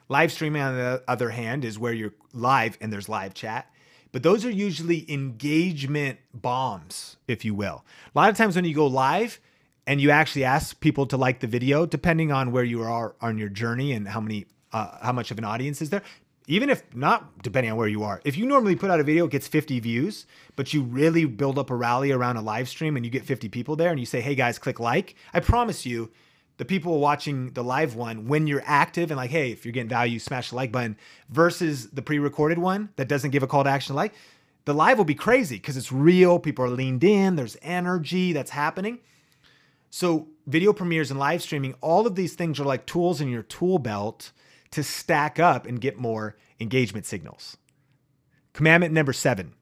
Live streaming, on the other hand, is where you're live and there's live chat. But those are usually engagement bombs, if you will. A lot of times when you go live and you actually ask people to like the video, depending on where you are on your journey and how much of an audience is there, even if not, depending on where you are. If you normally put out a video, it gets 50 views, but you really build up a rally around a live stream and you get 50 people there and you say, hey guys, click like, I promise you, the people watching the live one, when you're active and like, hey, if you're getting value, smash the like button, versus the pre-recorded one that doesn't give a call to action to like, the live will be crazy because it's real. People are leaned in. There's energy that's happening. So video premieres and live streaming, all of these things are like tools in your tool belt to stack up and get more engagement signals. Commandment number 7,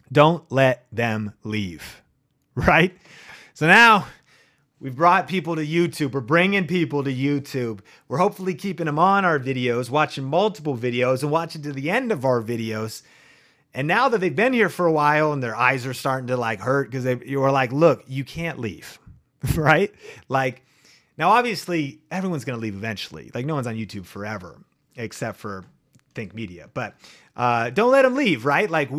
don't let them leave, right? So now we've brought people to YouTube. We're bringing people to YouTube. We're hopefully keeping them on our videos, watching multiple videos and watching to the end of our videos. And now that they've been here for a while and their eyes are starting to like hurt because you were like, look, you can't leave, right? Like, now obviously everyone's going to leave eventually. Like no one's on YouTube forever except for Think Media, but don't let them leave, right? Like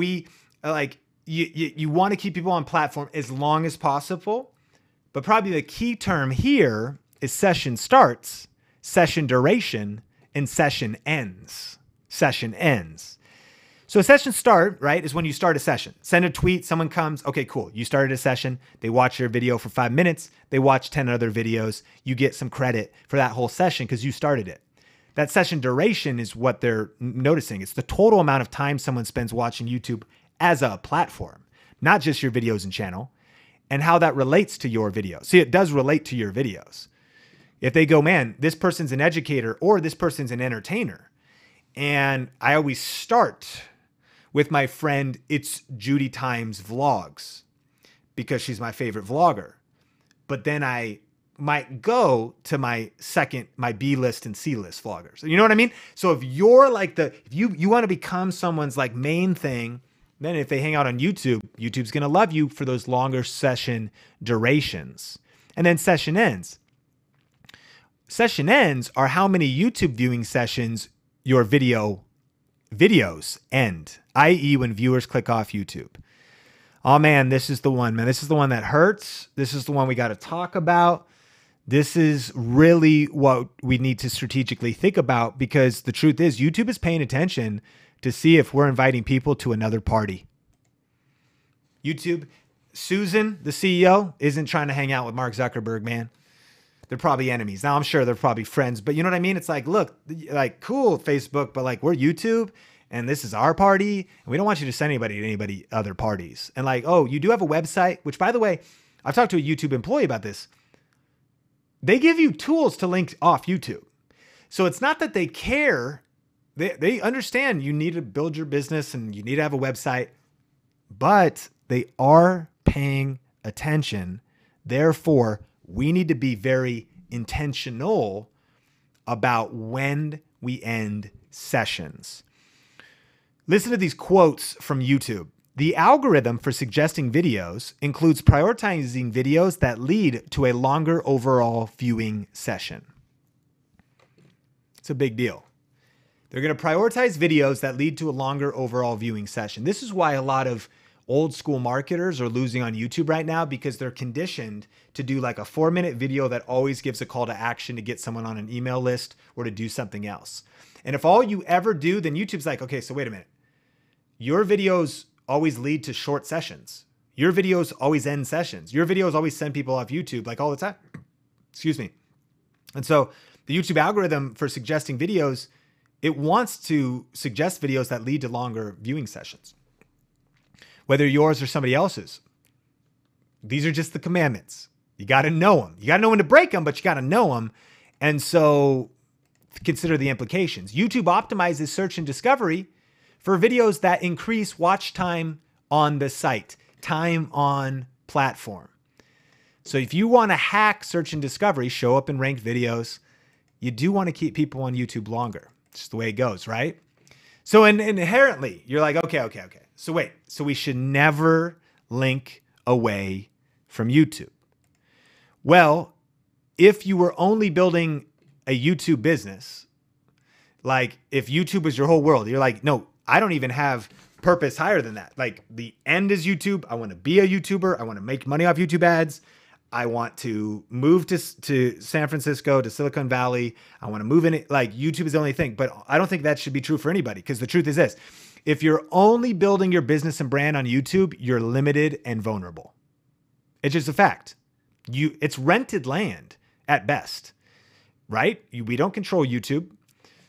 you want to keep people on platform as long as possible. But probably the key term here is session starts, session duration, and session ends. Session ends. So a session start, right, is when you start a session. Send a tweet, someone comes, okay, cool. You started a session. They watch your video for 5 minutes. They watch 10 other videos. You get some credit for that whole session because you started it. That session duration is what they're noticing. It's the total amount of time someone spends watching YouTube as a platform, not just your videos and channel, and how that relates to your videos. See, it does relate to your videos. If they go, man, this person's an educator or this person's an entertainer. And I always start with my friend, It's Judy Times Vlogs, because she's my favorite vlogger. But then I might go to my B-list and C-list vloggers. You know what I mean? So if you're like if you want to become someone's like main thing, then if they hang out on YouTube, YouTube's going to love you for those longer session durations. And then session ends. Session ends are how many YouTube viewing sessions your videos end, i.e. when viewers click off YouTube. Oh man, this is the one, man. This is the one that hurts. This is the one we got to talk about. This is really what we need to strategically think about, because the truth is YouTube is paying attention to see if we're inviting people to another party. YouTube, Susan, the CEO, isn't trying to hang out with Mark Zuckerberg, man. They're probably enemies. Now, I'm sure they're probably friends, but you know what I mean? It's like, look, like, cool, Facebook, but like, we're YouTube and this is our party. And we don't want you to send anybody to anybody other parties. And like, oh, you do have a website, which by the way, I've talked to a YouTube employee about this. They give you tools to link off YouTube. So it's not that they care. They understand you need to build your business and you need to have a website, but they are paying attention. Therefore, we need to be very intentional about when we end sessions. Listen to these quotes from YouTube. The algorithm for suggesting videos includes prioritizing videos that lead to a longer overall viewing session. It's a big deal. They're going to prioritize videos that lead to a longer overall viewing session. This is why a lot of old school marketers are losing on YouTube right now, because they're conditioned to do like a 4-minute video that always gives a call to action to get someone on an email list or to do something else. And if all you ever do, then YouTube's like, okay, so wait a minute. Your videos always lead to short sessions. Your videos always end sessions. Your videos always send people off YouTube like all the time. Excuse me. And so the YouTube algorithm for suggesting videos, it wants to suggest videos that lead to longer viewing sessions. Whether yours or somebody else's. These are just the commandments. You got to know them. You got to know when to break them, but you got to know them. And so consider the implications. YouTube optimizes search and discovery for videos that increase watch time on the site, time on platform. So if you want to hack search and discovery, show up in ranked videos, you do want to keep people on YouTube longer. It's just the way it goes, right? So inherently, you're like, okay. So wait, so we should never link away from YouTube. Well, if you were only building a YouTube business, like if YouTube was your whole world, you're like, no, I don't even have purpose higher than that. Like the end is YouTube. I want to be a YouTuber. I want to make money off YouTube ads. I want to move to San Francisco, to Silicon Valley. I want to move in it. Like YouTube is the only thing, but I don't think that should be true for anybody, because the truth is this. If you're only building your business and brand on YouTube, you're limited and vulnerable. It's just a fact. It's rented land at best, right? We don't control YouTube.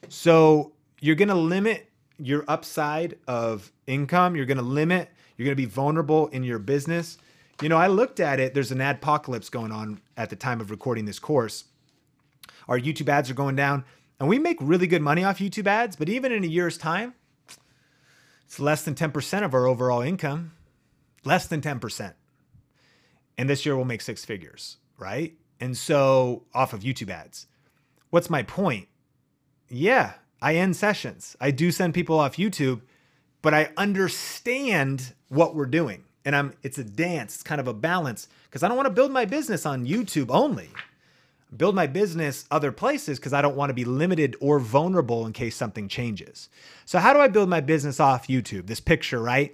So you're going to limit your upside of income. You're going to be vulnerable in your business. You know, I looked at it. There's an adpocalypse going on at the time of recording this course. Our YouTube ads are going down, and we make really good money off YouTube ads, but even in a year's time, it's less than 10% of our overall income, less than 10%. And this year we'll make 6 figures, right? And so off of YouTube ads, what's my point? Yeah, I end sessions. I do send people off YouTube, but I understand what we're doing. And it's a dance. It's kind of a balance, because I don't want to build my business on YouTube only. Build my business other places because I don't want to be limited or vulnerable in case something changes. So how do I build my business off YouTube? This picture, right?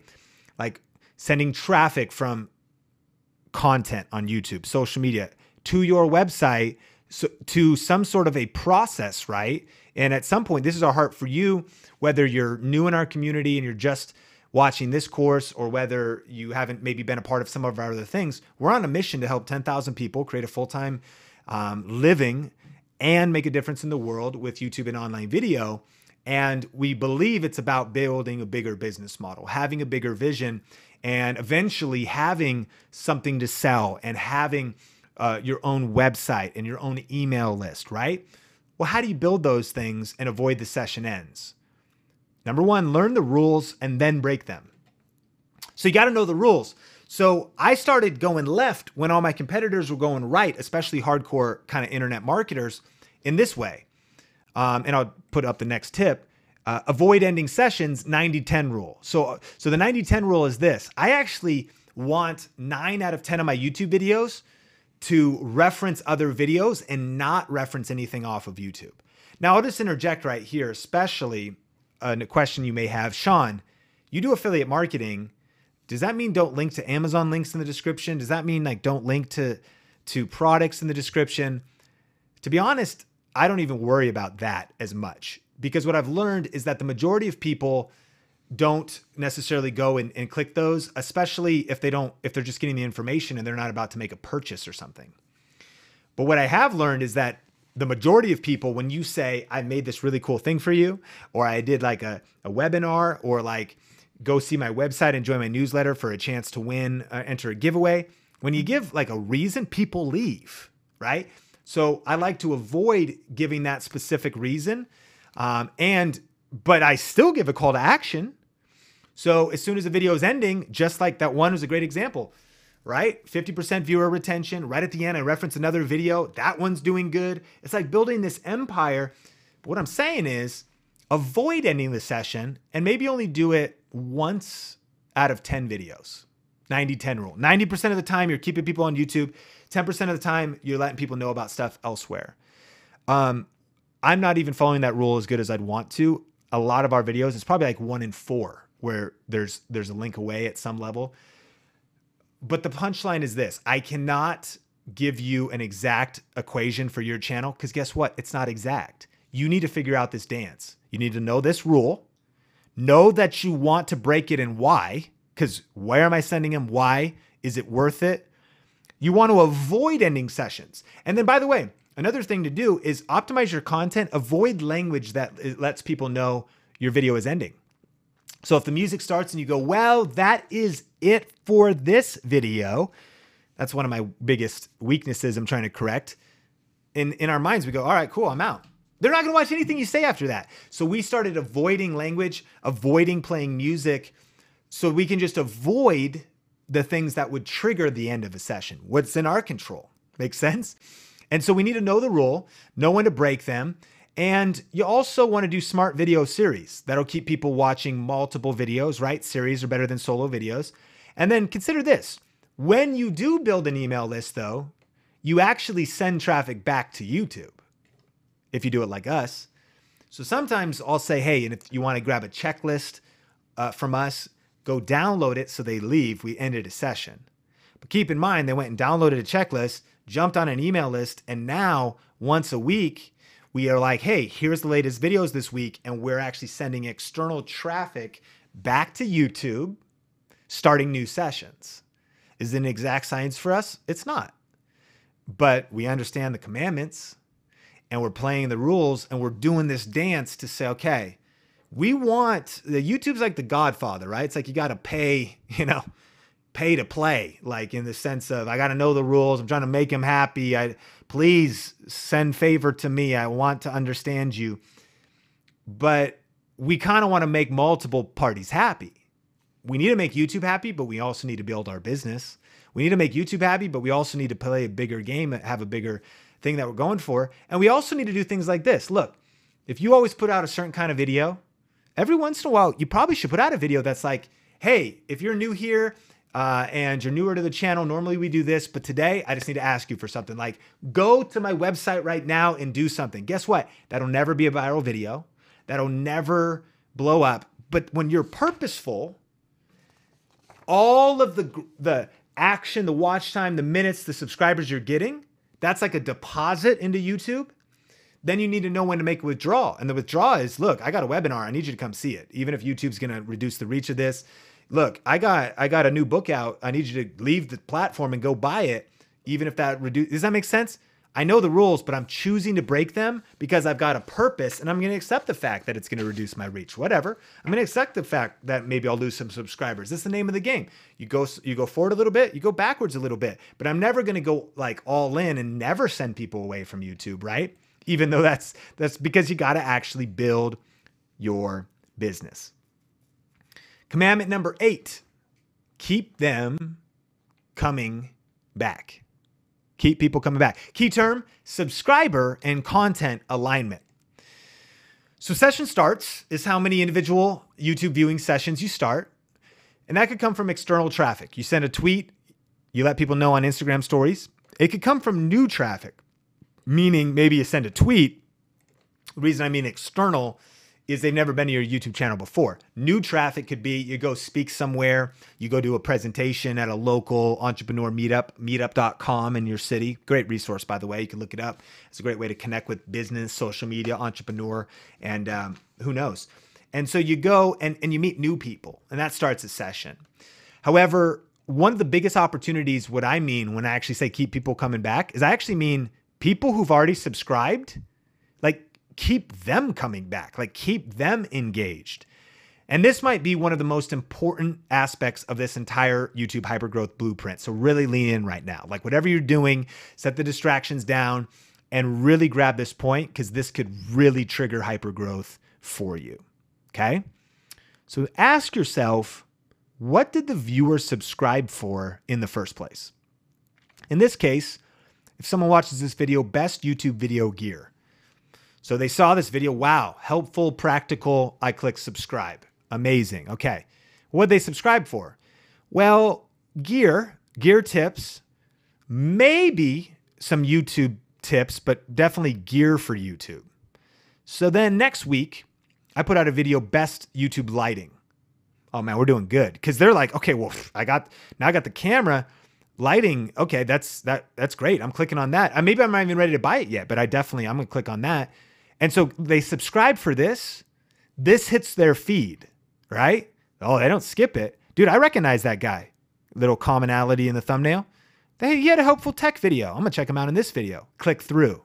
Like sending traffic from content on YouTube, social media, to your website, so to some sort of a process, right? And at some point, this is our heart for you, whether you're new in our community and you're just watching this course, or whether you haven't maybe been a part of some of our other things. We're on a mission to help 10,000 people create a full-time living and make a difference in the world with YouTube and online video. And we believe it's about building a bigger business model, having a bigger vision, and eventually having something to sell and having your own website and your own email list, right? Well, how do you build those things and avoid the session ends? Number one, learn the rules and then break them. So you got to know the rules. So I started going left when all my competitors were going right, especially hardcore kind of internet marketers, in this way. And I'll put up the next tip. Avoid ending sessions, 90-10 rule. So the 90-10 rule is this. I actually want 9 out of 10 of my YouTube videos to reference other videos and not reference anything off of YouTube. Now, I'll just interject right here, especially a question you may have. Sean, you do affiliate marketing. Does that mean don't link to Amazon links in the description? Does that mean like don't link to products in the description? To be honest, I don't even worry about that as much, because what I've learned is that the majority of people don't necessarily go and click those, especially if they're just getting the information and they're not about to make a purchase or something. But what I have learned is that the majority of people, when you say, I made this really cool thing for you, or I did like a webinar, or like go see my website and join my newsletter for a chance to win, enter a giveaway. When you give like a reason, people leave, right? So I like to avoid giving that specific reason. But I still give a call to action. So as soon as the video is ending, just like that one was a great example, right? 50% viewer retention. Right at the end, I reference another video. That one's doing good. It's like building this empire. But what I'm saying is avoid ending the session and maybe only do it once out of 10 videos. 90-10 rule. 90% of the time you're keeping people on YouTube. 10% of the time you're letting people know about stuff elsewhere. I'm not even following that rule as good as I'd want to. A lot of our videos, it's probably like 1 in 4 where there's a link away at some level. But the punchline is this. I cannot give you an exact equation for your channel because guess what? It's not exact. You need to figure out this dance. You need to know this rule. Know that you want to break it and why, because where am I sending them? Why? Is it worth it? You want to avoid ending sessions. And then by the way, another thing to do is optimize your content. Avoid language that lets people know your video is ending. So if the music starts and you go, well, that is it for this video. That's one of my biggest weaknesses I'm trying to correct. In our minds, we go, all right, cool, I'm out. They're not going to watch anything you say after that. So we started avoiding language, avoiding playing music, so we can just avoid the things that would trigger the end of a session. What's in our control. Makes sense? And so we need to know the rule, know when to break them. And you also want to do smart video series. That'll keep people watching multiple videos, right? Series are better than solo videos. And then consider this. When you do build an email list though, you actually send traffic back to YouTube if you do it like us. So sometimes I'll say, hey, and if you want to grab a checklist from us, go download it so they leave. We ended a session. But keep in mind, they went and downloaded a checklist, jumped on an email list, and now once a week, we are like, hey, here's the latest videos this week, and we're actually sending external traffic back to YouTube, starting new sessions. Is it an exact science for us? It's not. But we understand the commandments, and we're playing the rules, and we're doing this dance to say, okay, we want, YouTube's like the Godfather, right? It's like you got to pay, pay to play, like in the sense of, I got to know the rules. I'm trying to make him happy. Please send favor to me. I want to understand you. But we kind of want to make multiple parties happy. We need to make YouTube happy, but we also need to build our business. We need to make YouTube happy, but we also need to play a bigger game, have a bigger thing that we're going for. And we also need to do things like this. Look, if you always put out a certain kind of video, every once in a while, you probably should put out a video that's like, hey, if you're new here, and you're newer to the channel, normally we do this, but today I just need to ask you for something. Like, go to my website right now and do something. Guess what? That'll never be a viral video. That'll never blow up. But when you're purposeful, all of the action, the watch time, the minutes, the subscribers you're getting, that's like a deposit into YouTube. then you need to know when to make a withdrawal. And the withdrawal is, look, I got a webinar. I need you to come see it. Even if YouTube's going to reduce the reach of this. Look, I got a new book out. I need you to leave the platform and go buy it. Even if that reduces, does that make sense? I know the rules, but I'm choosing to break them because I've got a purpose, and I'm going to accept the fact that it's going to reduce my reach. Whatever. I'm going to accept the fact that maybe I'll lose some subscribers. This is the name of the game. You go forward a little bit, you go backwards a little bit, but I'm never going to go like all in and never send people away from YouTube, right? Even though that's because you got to actually build your business. Commandment number 8, keep them coming back. Keep people coming back. Key term, subscriber and content alignment. So session starts is how many individual YouTube viewing sessions you start. And that could come from external traffic. You send a tweet, you let people know on Instagram stories. It could come from new traffic, meaning maybe you send a tweet. The reason I mean external is they've never been to your YouTube channel before. New traffic could be you go speak somewhere, you go do a presentation at a local entrepreneur meetup, meetup.com in your city. Great resource, by the way. You can look it up. It's a great way to connect with business, social media, entrepreneur, and who knows. And so you go and you meet new people, and that starts a session. However, one of the biggest opportunities, what I mean when I actually say keep people coming back, is I actually mean people who've already subscribed, like, keep them coming back, like keep them engaged. And this might be one of the most important aspects of this entire YouTube hypergrowth blueprint. So really lean in right now. Like whatever you're doing, set the distractions down and really grab this point because this could really trigger hypergrowth for you. Okay? So ask yourself, what did the viewer subscribe for in the first place? In this case, if someone watches this video, best YouTube video gear. So they saw this video. Wow, helpful, practical. I click subscribe. Amazing. Okay. What'd they subscribe for? Well, gear tips, maybe some YouTube tips, but definitely gear for YouTube. So then next week, I put out a video, best YouTube lighting. Oh man, we're doing good. Because they're like, okay, well, I got the camera. Lighting, okay, that's great. I'm clicking on that. Maybe I'm not even ready to buy it yet, but I'm going to click on that. And so they subscribe for this. This hits their feed, right? Oh, they don't skip it. Dude, I recognize that guy. Little commonality in the thumbnail. He had a helpful tech video. I'm going to check him out in this video. Click through.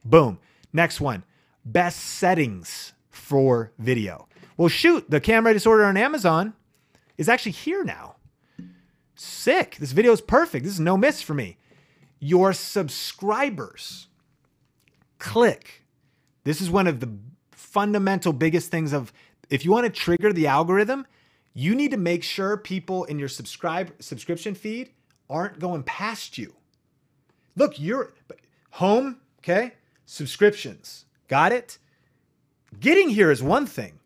Boom. Next one. Best settings for video. Well, shoot, the camera I just ordered on Amazon is actually here now. Sick. This video is perfect. This is no miss for me. Your subscribers. Click. This is one of the fundamental biggest things of, if you want to trigger the algorithm, you need to make sure people in your subscription feed aren't going past you. Look, you're home, okay? Subscriptions. Got it? Getting here is one thing.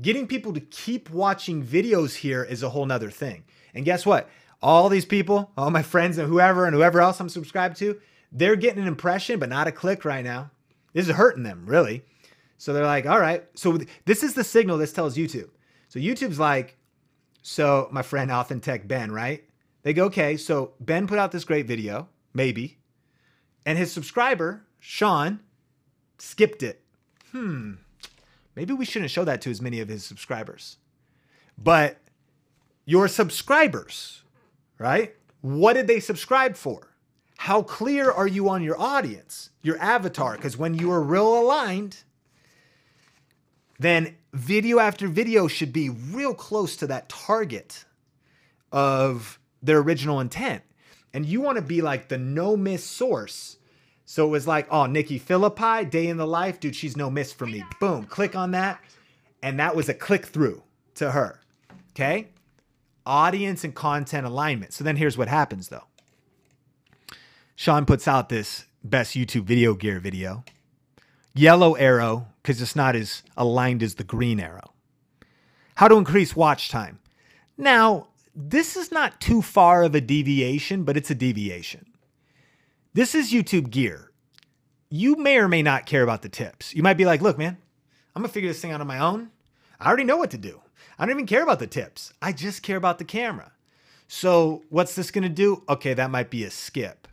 Getting people to keep watching videos here is a whole nother thing. And guess what? All these people, all my friends and whoever else I'm subscribed to, they're getting an impression, but not a click right now. This is hurting them, really. So they're like, all right. So this is the signal this tells YouTube. So YouTube's like, so my friend Authentic Ben, right? They go, okay, so Ben put out this great video, maybe, and his subscriber, Sean, skipped it. Maybe we shouldn't show that to as many of his subscribers. But your subscribers, right? What did they subscribe for? How clear are you on your audience, your avatar? Because when you are real aligned, then video after video should be real close to that target of their original intent. And you want to be like the no miss source. So it was like, oh, Nikki Philippi, day in the life, dude, she's no miss for me. Boom, click on that. And that was a click through to her. Okay. Audience and content alignment. So then here's what happens though. Sean puts out this best YouTube video gear video. Yellow arrow, because it's not as aligned as the green arrow. How to increase watch time. Now, this is not too far of a deviation, but it's a deviation. This is YouTube gear. You may or may not care about the tips. You might be like, look, man, I'm going to figure this thing out on my own. I already know what to do. I don't even care about the tips. I just care about the camera. So what's this going to do? Okay, that might be a skip.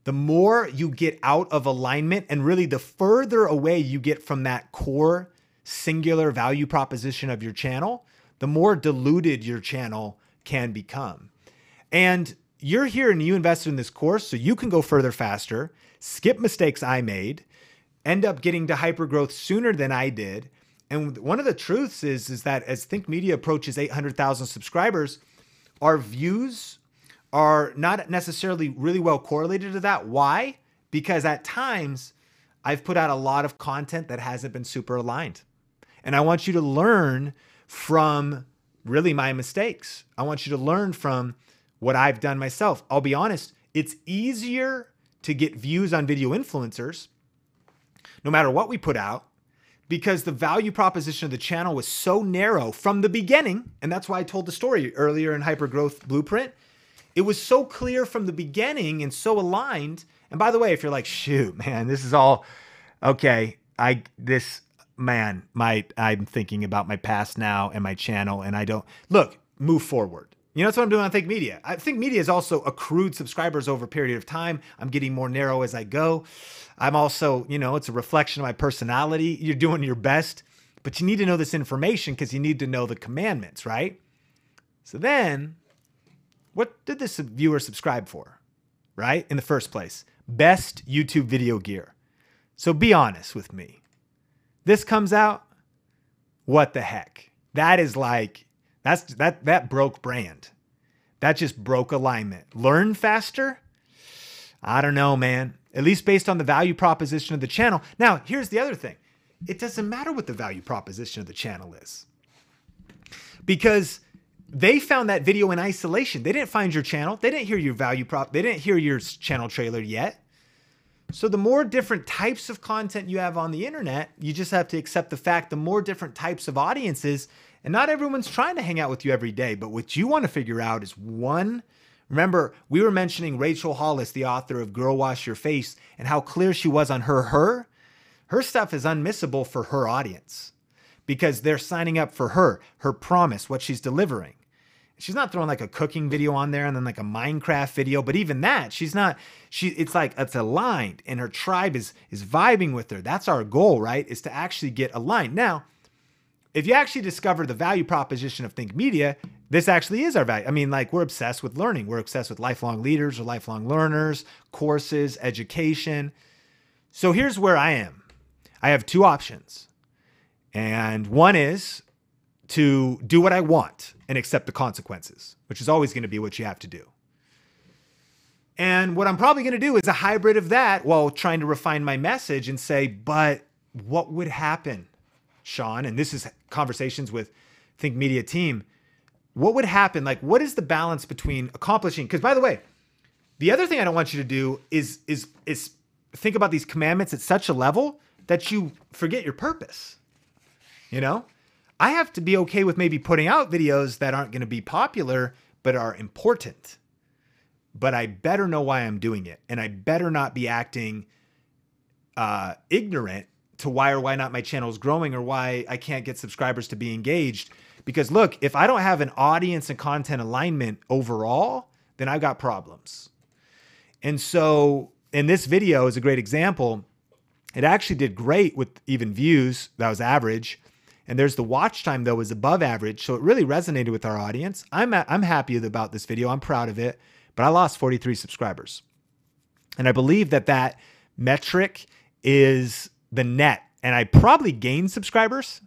the more you get out of alignment, and really the further away you get from that core singular value proposition of your channel, the more diluted your channel can become. And you're here and you invested in this course so you can go further faster, skip mistakes I made, end up getting to hypergrowth sooner than I did. And one of the truths is that as Think Media approaches 800,000 subscribers, our views are not necessarily really well correlated to that. Why? Because at times I've put out a lot of content that hasn't been super aligned. And I want you to learn from really my mistakes. I want you to learn from what I've done myself. I'll be honest, it's easier to get views on video influencers, no matter what we put out, because the value proposition of the channel was so narrow from the beginning. And that's why I told the story earlier in Hypergrowth Blueprint. It was so clear from the beginning and so aligned. And by the way, if you're like, shoot, man, this is all okay. I'm thinking about my past now and my channel, and I don't look, move forward. You know, that's what I'm doing on Think Media. I think Media has also accrued subscribers over a period of time. I'm getting more narrow as I go. I'm also, you know, it's a reflection of my personality. You're doing your best, but you need to know this information because you need to know the commandments, right? So then, what did this viewer subscribe for, right? In the first place, best YouTube video gear. So be honest with me. This comes out, what the heck? That is like, that broke brand. That just broke alignment. Learn faster? I don't know, man. At least based on the value proposition of the channel. Now, here's the other thing. It doesn't matter what the value proposition of the channel is, because they found that video in isolation. They didn't find your channel. They didn't hear your value prop. They didn't hear your channel trailer yet. So the more different types of content you have on the internet, you just have to accept the fact the more different types of audiences, and not everyone's trying to hang out with you every day, but what you want to figure out is one, remember, we were mentioning Rachel Hollis, the author of Girl Wash Your Face, and how clear she was on her stuff is unmissable for her audience because they're signing up for her promise, what she's delivering. She's not throwing like a cooking video on there and then like a Minecraft video, but even that, it's like, it's aligned and her tribe is vibing with her. That's our goal, right? Is to actually get aligned. Now, if you actually discover the value proposition of Think Media, this actually is our value. I mean, like, we're obsessed with learning. We're obsessed with lifelong leaders or lifelong learners, courses, education. So here's where I am. I have two options. And one is to do what I want and accept the consequences, which is always going to be what you have to do. And what I'm probably going to do is a hybrid of that while trying to refine my message and say, but what would happen, Sean? And this is conversations with Think Media team. What would happen? Like, what is the balance between accomplishing? Because by the way, the other thing I don't want you to do is think about these commandments at such a level that you forget your purpose. You know, I have to be okay with maybe putting out videos that aren't going to be popular, but are important. But I better know why I'm doing it. And I better not be acting ignorant to why or why not my channel is growing or why I can't get subscribers to be engaged. Because look, if I don't have an audience and content alignment overall, then I've got problems. And so, and this video is a great example. It actually did great with even views. That was average. And there's the watch time though was above average. So it really resonated with our audience. I'm happy about this video. I'm proud of it, but I lost 43 subscribers. And I believe that that metric is the net, and I probably gained subscribers.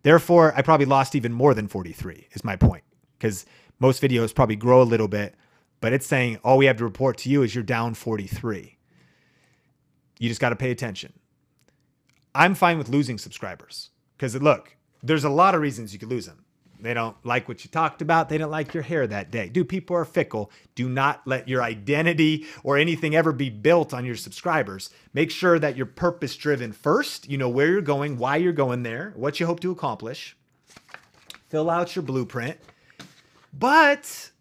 Therefore, I probably lost even more than 43 is my point, because most videos probably grow a little bit, but it's saying all we have to report to you is you're down 43. You just got to pay attention. I'm fine with losing subscribers because look, there's a lot of reasons you could lose them. They don't like what you talked about. They don't like your hair that day. Dude, people are fickle. Do not let your identity or anything ever be built on your subscribers. Make sure that you're purpose driven first. You know where you're going, why you're going there, what you hope to accomplish. Fill out your blueprint. But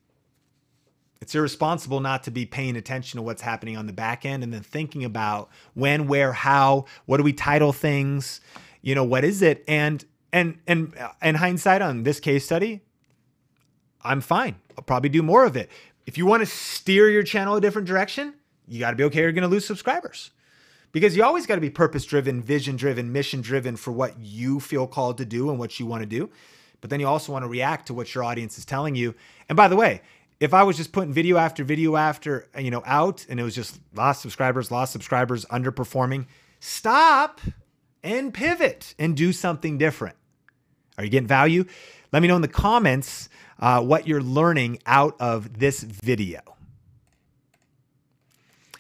it's irresponsible not to be paying attention to what's happening on the back end and then thinking about when, where, how, what do we title things? You know, what is it? And hindsight on this case study, I'm fine. I'll probably do more of it. If you want to steer your channel a different direction, you got to be okay. You're going to lose subscribers because you always got to be purpose-driven, vision-driven, mission-driven for what you feel called to do and what you want to do. But then you also want to react to what your audience is telling you. And by the way, if I was just putting video after video after, out and it was just lost subscribers, underperforming, stop and pivot and do something different. Are you getting value? Let me know in the comments what you're learning out of this video.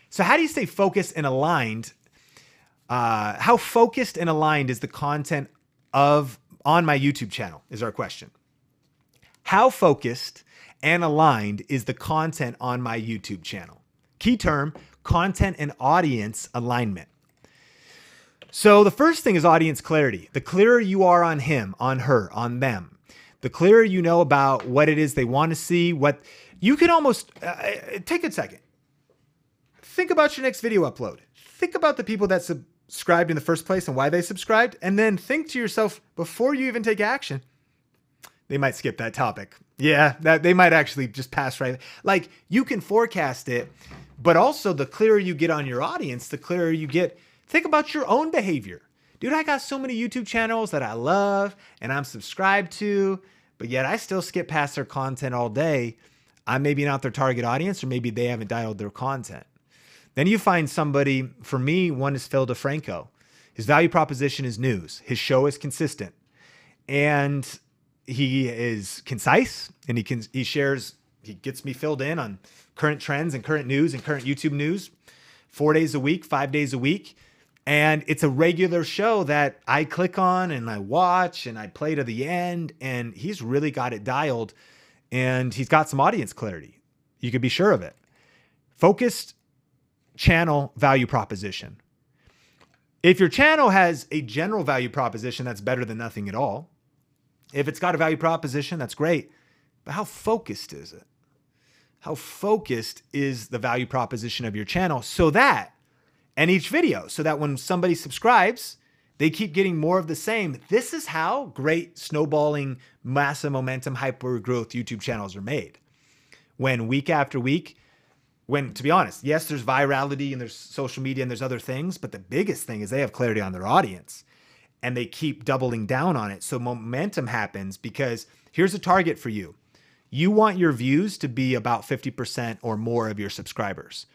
So how do you stay focused and aligned? How focused and aligned is the content on my YouTube channel is our question. How focused and aligned is the content on my YouTube channel? Key term, content and audience alignment. So the first thing is audience clarity. The clearer you are on him, on her, on them, the clearer you know about what it is they want to see, what you can almost take a second. Think about your next video upload. Think about the people that subscribed in the first place and why they subscribed. And then think to yourself, before you even take action, they might skip that topic. Yeah, that they might actually just pass right. Like you can forecast it, but also the clearer you get on your audience, the clearer you get. Think about your own behavior. Dude, I got so many YouTube channels that I love and I'm subscribed to, but yet I still skip past their content all day. I'm maybe not their target audience, or maybe they haven't dialed their content. Then you find somebody, for me, one is Phil DeFranco. His value proposition is news. His show is consistent. And he is concise, and he gets me filled in on current trends and current news and current YouTube news 4 days a week, 5 days a week. And it's a regular show that I click on and I watch and I play to the end, and he's really got it dialed and he's got some audience clarity. You could be sure of it. Focused channel value proposition. If your channel has a general value proposition, that's better than nothing at all. If it's got a value proposition, that's great. But how focused is it? How focused is the value proposition of your channel and each video, so that when somebody subscribes, they keep getting more of the same. This is how great snowballing, massive momentum, hyper growth YouTube channels are made. When week after week, to be honest, yes, there's virality and there's social media and there's other things, but the biggest thing is they have clarity on their audience and they keep doubling down on it. So momentum happens because here's a target for you. You want your views to be about 50% or more of your subscribers.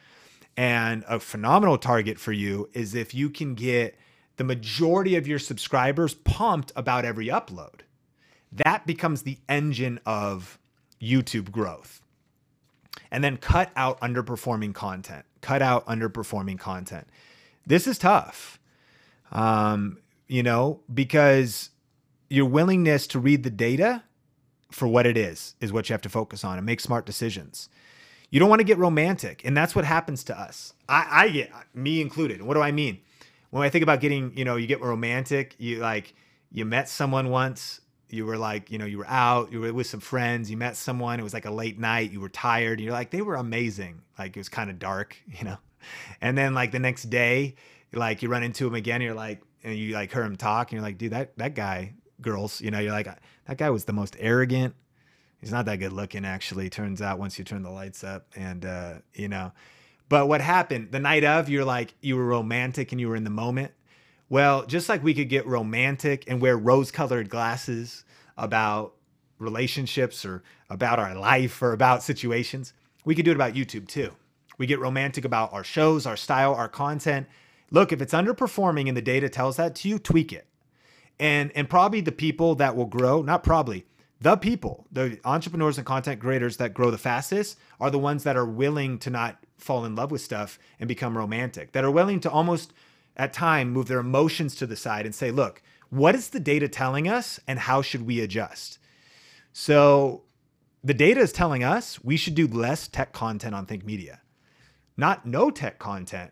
And a phenomenal target for you is if you can get the majority of your subscribers pumped about every upload. That becomes the engine of YouTube growth. And then cut out underperforming content. Cut out underperforming content. This is tough, because your willingness to read the data for what it is what you have to focus on and make smart decisions. You don't want to get romantic. And that's what happens to us. I get, me included. What do I mean? When I think about getting, you get romantic, you met someone once, you were like, you were out, you were with some friends, you met someone, it was like a late night, you were tired, you're like, they were amazing. Like it was kind of dark, and then like the next day, like you run into them again, and you like hear him talk and you're like, dude, that guy, girls, you're like, that guy was the most arrogant. He's not that good looking, actually, turns out, once you turn the lights up. And, but what happened the night of, you were romantic and you were in the moment. Well, just like we could get romantic and wear rose-colored glasses about relationships or about our life or about situations, we could do it about YouTube too. We get romantic about our shows, our style, our content. Look, if it's underperforming and the data tells that to you, tweak it. And probably the people that will grow, not probably, the entrepreneurs and content creators that grow the fastest are the ones that are willing to not fall in love with stuff and become romantic, that are willing to almost at time move their emotions to the side and say, look, what is the data telling us and how should we adjust? So the data is telling us we should do less tech content on Think Media, not no tech content.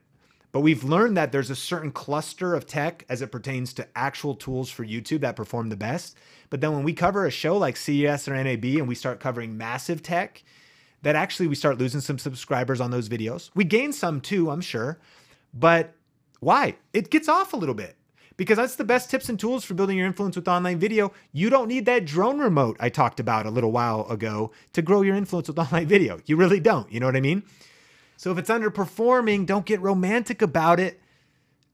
But we've learned that there's a certain cluster of tech as it pertains to actual tools for YouTube that perform the best. But then when we cover a show like CES or NAB and we start covering massive tech, that actually we start losing some subscribers on those videos. We gain some too, I'm sure. But why? It gets off a little bit because that's the best tips and tools for building your influence with online video. You don't need that drone remote I talked about a little while ago to grow your influence with online video. You really don't. You know what I mean? So if it's underperforming, don't get romantic about it.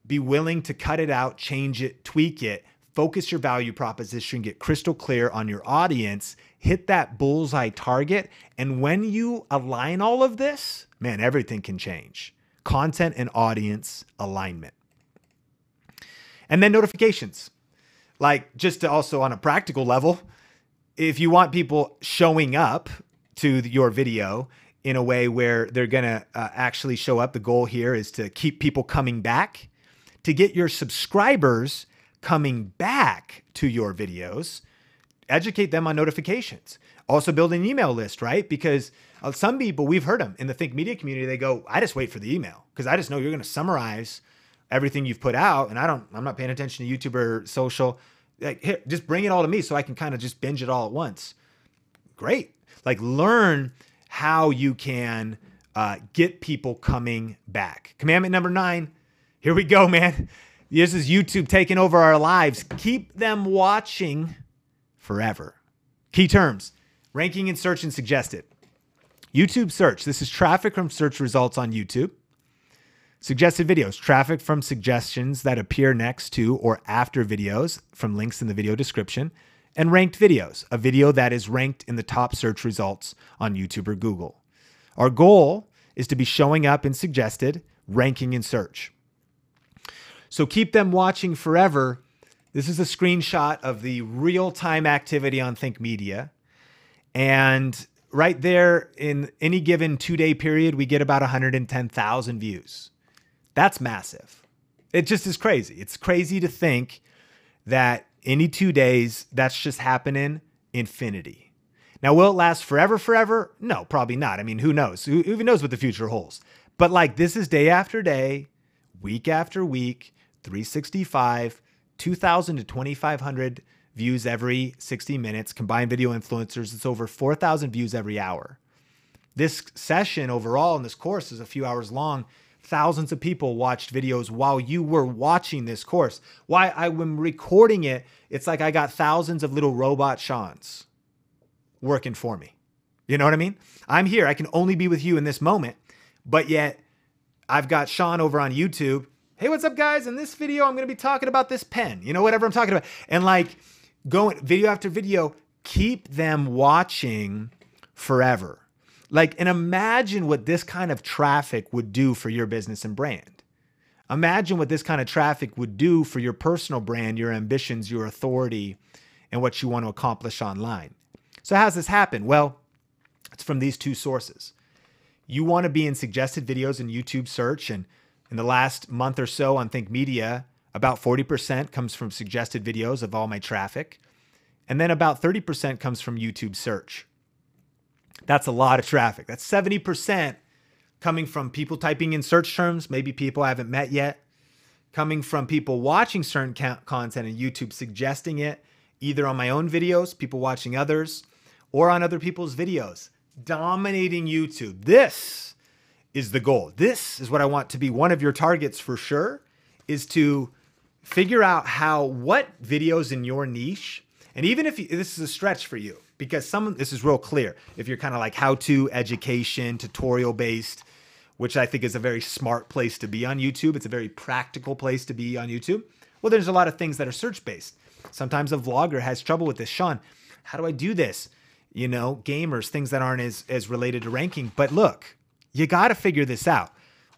Be willing to cut it out, change it, tweak it, focus your value proposition, get crystal clear on your audience, hit that bullseye target. And when you align all of this, man, everything can change. Content and audience alignment. And then notifications. Like, just to also on a practical level, if you want people showing up to your video in a way where they're going to actually show up, the goal here is to keep people coming back, to get your subscribers coming back to your videos, educate them on notifications. Also build an email list, right? Because some people, we've heard them in the Think Media community, they go, I just wait for the email because I just know you're going to summarize everything you've put out. And I'm not paying attention to YouTube or social. Like, here, just bring it all to me so I can kind of just binge it all at once. Great. Like, learn how you can get people coming back. Commandment number 9. Here we go, man. This is YouTube taking over our lives. Keep them watching forever. Key terms: ranking in search and suggested. YouTube search. This is traffic from search results on YouTube. Suggested videos, traffic from suggestions that appear next to or after videos from links in the video description. And ranked videos, a video that is ranked in the top search results on YouTube or Google. Our goal is to be showing up in suggested, ranking in search. So keep them watching forever. This is a screenshot of the real-time activity on Think Media. And right there, in any given 2-day period, we get about 110,000 views. That's massive. It just is crazy. It's crazy to think that any 2 days, that's just happening infinity. Now, will it last forever? No, probably not. I mean, who knows? Who even knows what the future holds? But like, this is day after day, week after week, 365, 2,000 to 2,500 views every 60 minutes. Combined video influencers, it's over 4,000 views every hour. This session overall in this course is a few hours long. Thousands of people watched videos while you were watching this course. Why I'm recording it, it's like I got thousands of little robot Seans working for me. You know what I mean? I'm here. I can only be with you in this moment, but yet I've got Sean over on YouTube. Hey, what's up, guys? In this video, I'm going to be talking about this pen, you know, whatever I'm talking about. And like, going video after video, keep them watching forever. Like, and imagine what this kind of traffic would do for your business and brand. Imagine what this kind of traffic would do for your personal brand, your ambitions, your authority, and what you want to accomplish online. So how does this happen? Well, it's from these two sources. You want to be in suggested videos in YouTube search, and in the last month or so on Think Media, about 40% comes from suggested videos of all my traffic, and then about 30% comes from YouTube search. That's a lot of traffic. That's 70% coming from people typing in search terms, maybe people I haven't met yet, coming from people watching certain content and YouTube suggesting it, either on my own videos, people watching others, or on other people's videos, dominating YouTube. This is the goal. This is what I want to be one of your targets for sure, is to figure out what videos in your niche, and even if this is a stretch for you, because this is real clear. If you're kind of like how-to education, tutorial-based, which I think is a very smart place to be on YouTube. It's a very practical place to be on YouTube. Well, there's a lot of things that are search-based. Sometimes a vlogger has trouble with this. Sean, how do I do this? You know, gamers, things that aren't as related to ranking. But look, you got to figure this out.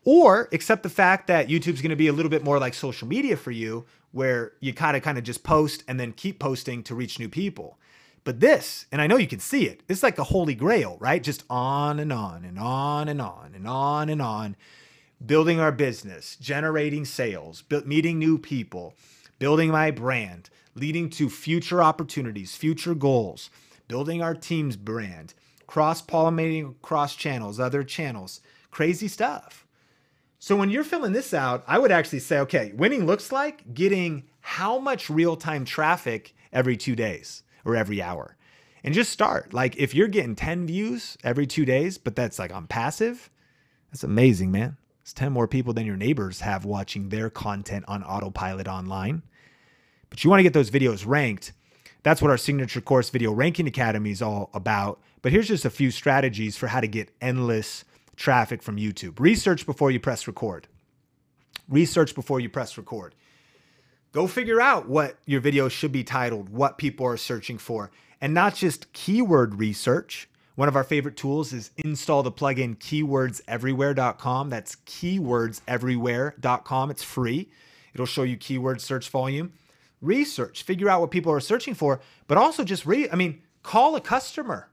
Or accept the fact that YouTube's going to be a little bit more like social media for you, where you kind of just post and then keep posting to reach new people. But this, and I know you can see it, it's like a holy grail, right? Just on and on and on and on and on and on, building our business, generating sales, meeting new people, building my brand, leading to future opportunities, future goals, building our team's brand, cross-pollinating across channels, other channels, crazy stuff. So when you're filling this out, I would actually say, okay, winning looks like getting how much real-time traffic every 2 days or every hour. And just start. Like, if you're getting 10 views every 2 days, but that's like on passive, that's amazing, man. It's 10 more people than your neighbors have watching their content on autopilot online. But you want to get those videos ranked. That's what our signature course, Video Ranking Academy, is all about. But here's just a few strategies for how to get endless traffic from YouTube. Research before you press record. Research before you press record. Go figure out what your video should be titled, what people are searching for, and not just keyword research. One of our favorite tools is install the plugin keywordseverywhere.com. That's keywordseverywhere.com. It's free. It'll show you keyword search volume. Research, figure out what people are searching for, but also just call a customer.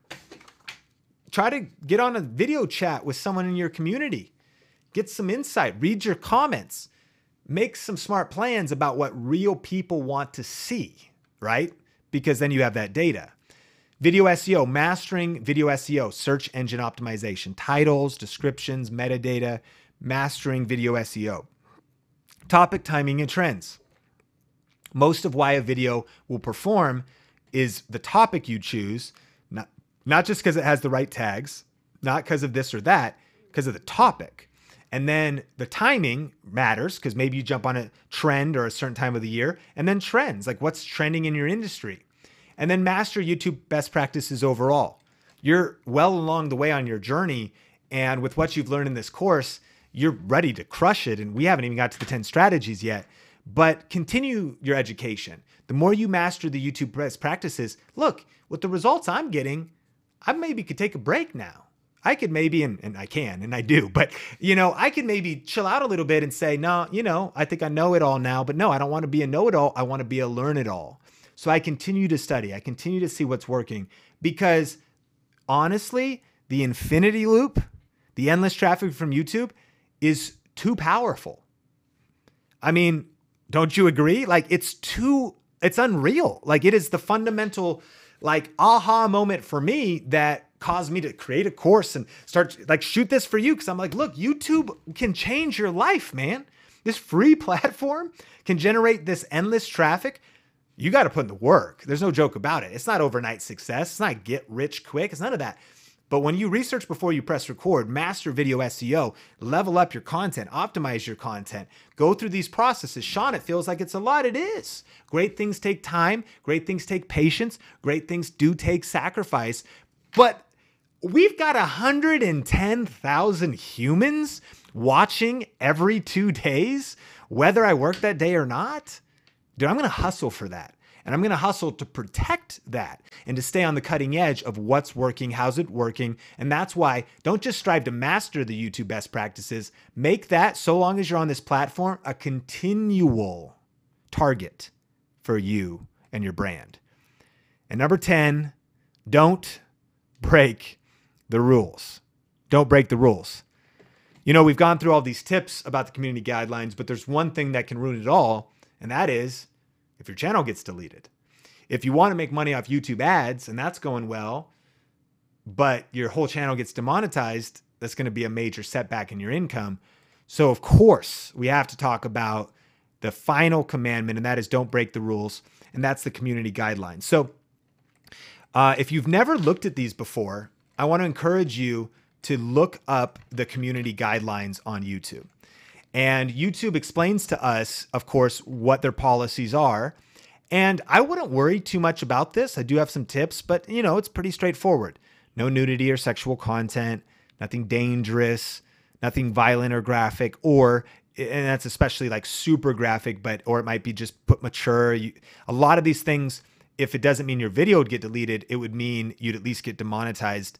Try to get on a video chat with someone in your community. Get some insight, read your comments, make some smart plans about what real people want to see, right? Because then you have that data. Video SEO, mastering video SEO, search engine optimization, titles, descriptions, metadata, mastering video SEO. Topic, timing, and trends. Most of why a video will perform is the topic you choose, not just because it has the right tags, not because of this or that, because of the topic. And then the timing matters because maybe you jump on a trend or a certain time of the year, and then trends, like what's trending in your industry. And then master YouTube best practices overall. You're well along the way on your journey. And with what you've learned in this course, you're ready to crush it. And we haven't even got to the 10 strategies yet, but continue your education. The more you master the YouTube best practices, look, with the results I'm getting, I maybe could take a break now. I could maybe, and I can, and I do, but I could maybe chill out a little bit and say, no, I think I know it all now, but no, I don't want to be a know-it-all. I want to be a learn-it-all. So I continue to study. I continue to see what's working because honestly, the infinity loop, the endless traffic from YouTube is too powerful. I mean, don't you agree? Like it's unreal. Like it is the fundamental aha moment for me that caused me to create a course and start shoot this for you. Cause I'm like, look, YouTube can change your life, man. This free platform can generate this endless traffic. You got to put in the work. There's no joke about it. It's not overnight success. It's not get rich quick. It's none of that. But when you research before you press record, master video SEO, level up your content, optimize your content, go through these processes. Sean, it feels like it's a lot. It is. Great things take time. Great things take patience. Great things do take sacrifice. But we've got 110,000 humans watching every 2 days, whether I work that day or not. Dude, I'm going to hustle for that. And I'm going to hustle to protect that and to stay on the cutting edge of what's working, how's it working. And that's why don't just strive to master the YouTube best practices. Make that, so long as you're on this platform, a continual target for you and your brand. And number 10, don't break the rules. Don't break the rules. We've gone through all these tips about the community guidelines, but there's one thing that can ruin it all, and that is if your channel gets deleted. If you want to make money off YouTube ads and that's going well, but your whole channel gets demonetized, that's going to be a major setback in your income. So of course, we have to talk about the final commandment, and that is don't break the rules. And that's the community guidelines. So if you've never looked at these before, I want to encourage you to look up the community guidelines on YouTube. And YouTube explains to us, of course, what their policies are. And I wouldn't worry too much about this. I do have some tips, but it's pretty straightforward. No nudity or sexual content, nothing dangerous, nothing violent or graphic, and that's especially super graphic, or it might be just put mature. A lot of these things, if it doesn't mean your video would get deleted, it would mean you'd at least get demonetized.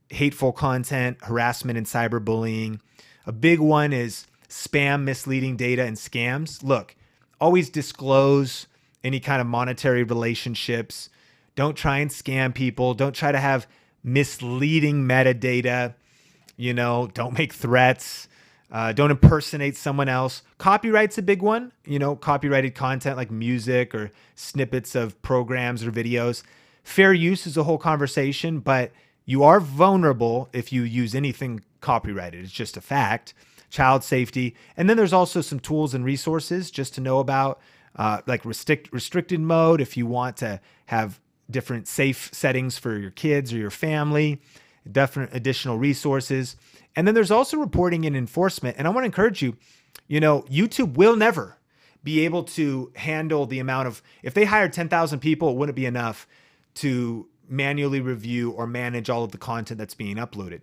Hateful content, harassment, and cyberbullying. A big one is spam, misleading data, and scams. Look, always disclose any kind of monetary relationships. Don't try and scam people. Don't try to have misleading metadata. Don't make threats. Don't impersonate someone else. Copyright's a big one. Copyrighted content like music or snippets of programs or videos. Fair use is a whole conversation, but you are vulnerable if you use anything copyrighted. It's just a fact. Child safety. And then there's also some tools and resources just to know about, like restricted mode if you want to have different safe settings for your kids or your family, different additional resources. And then there's also reporting and enforcement. And I want to encourage you, YouTube will never be able to handle the amount of, if they hired 10,000 people, it wouldn't be enough to manually review or manage all of the content that's being uploaded.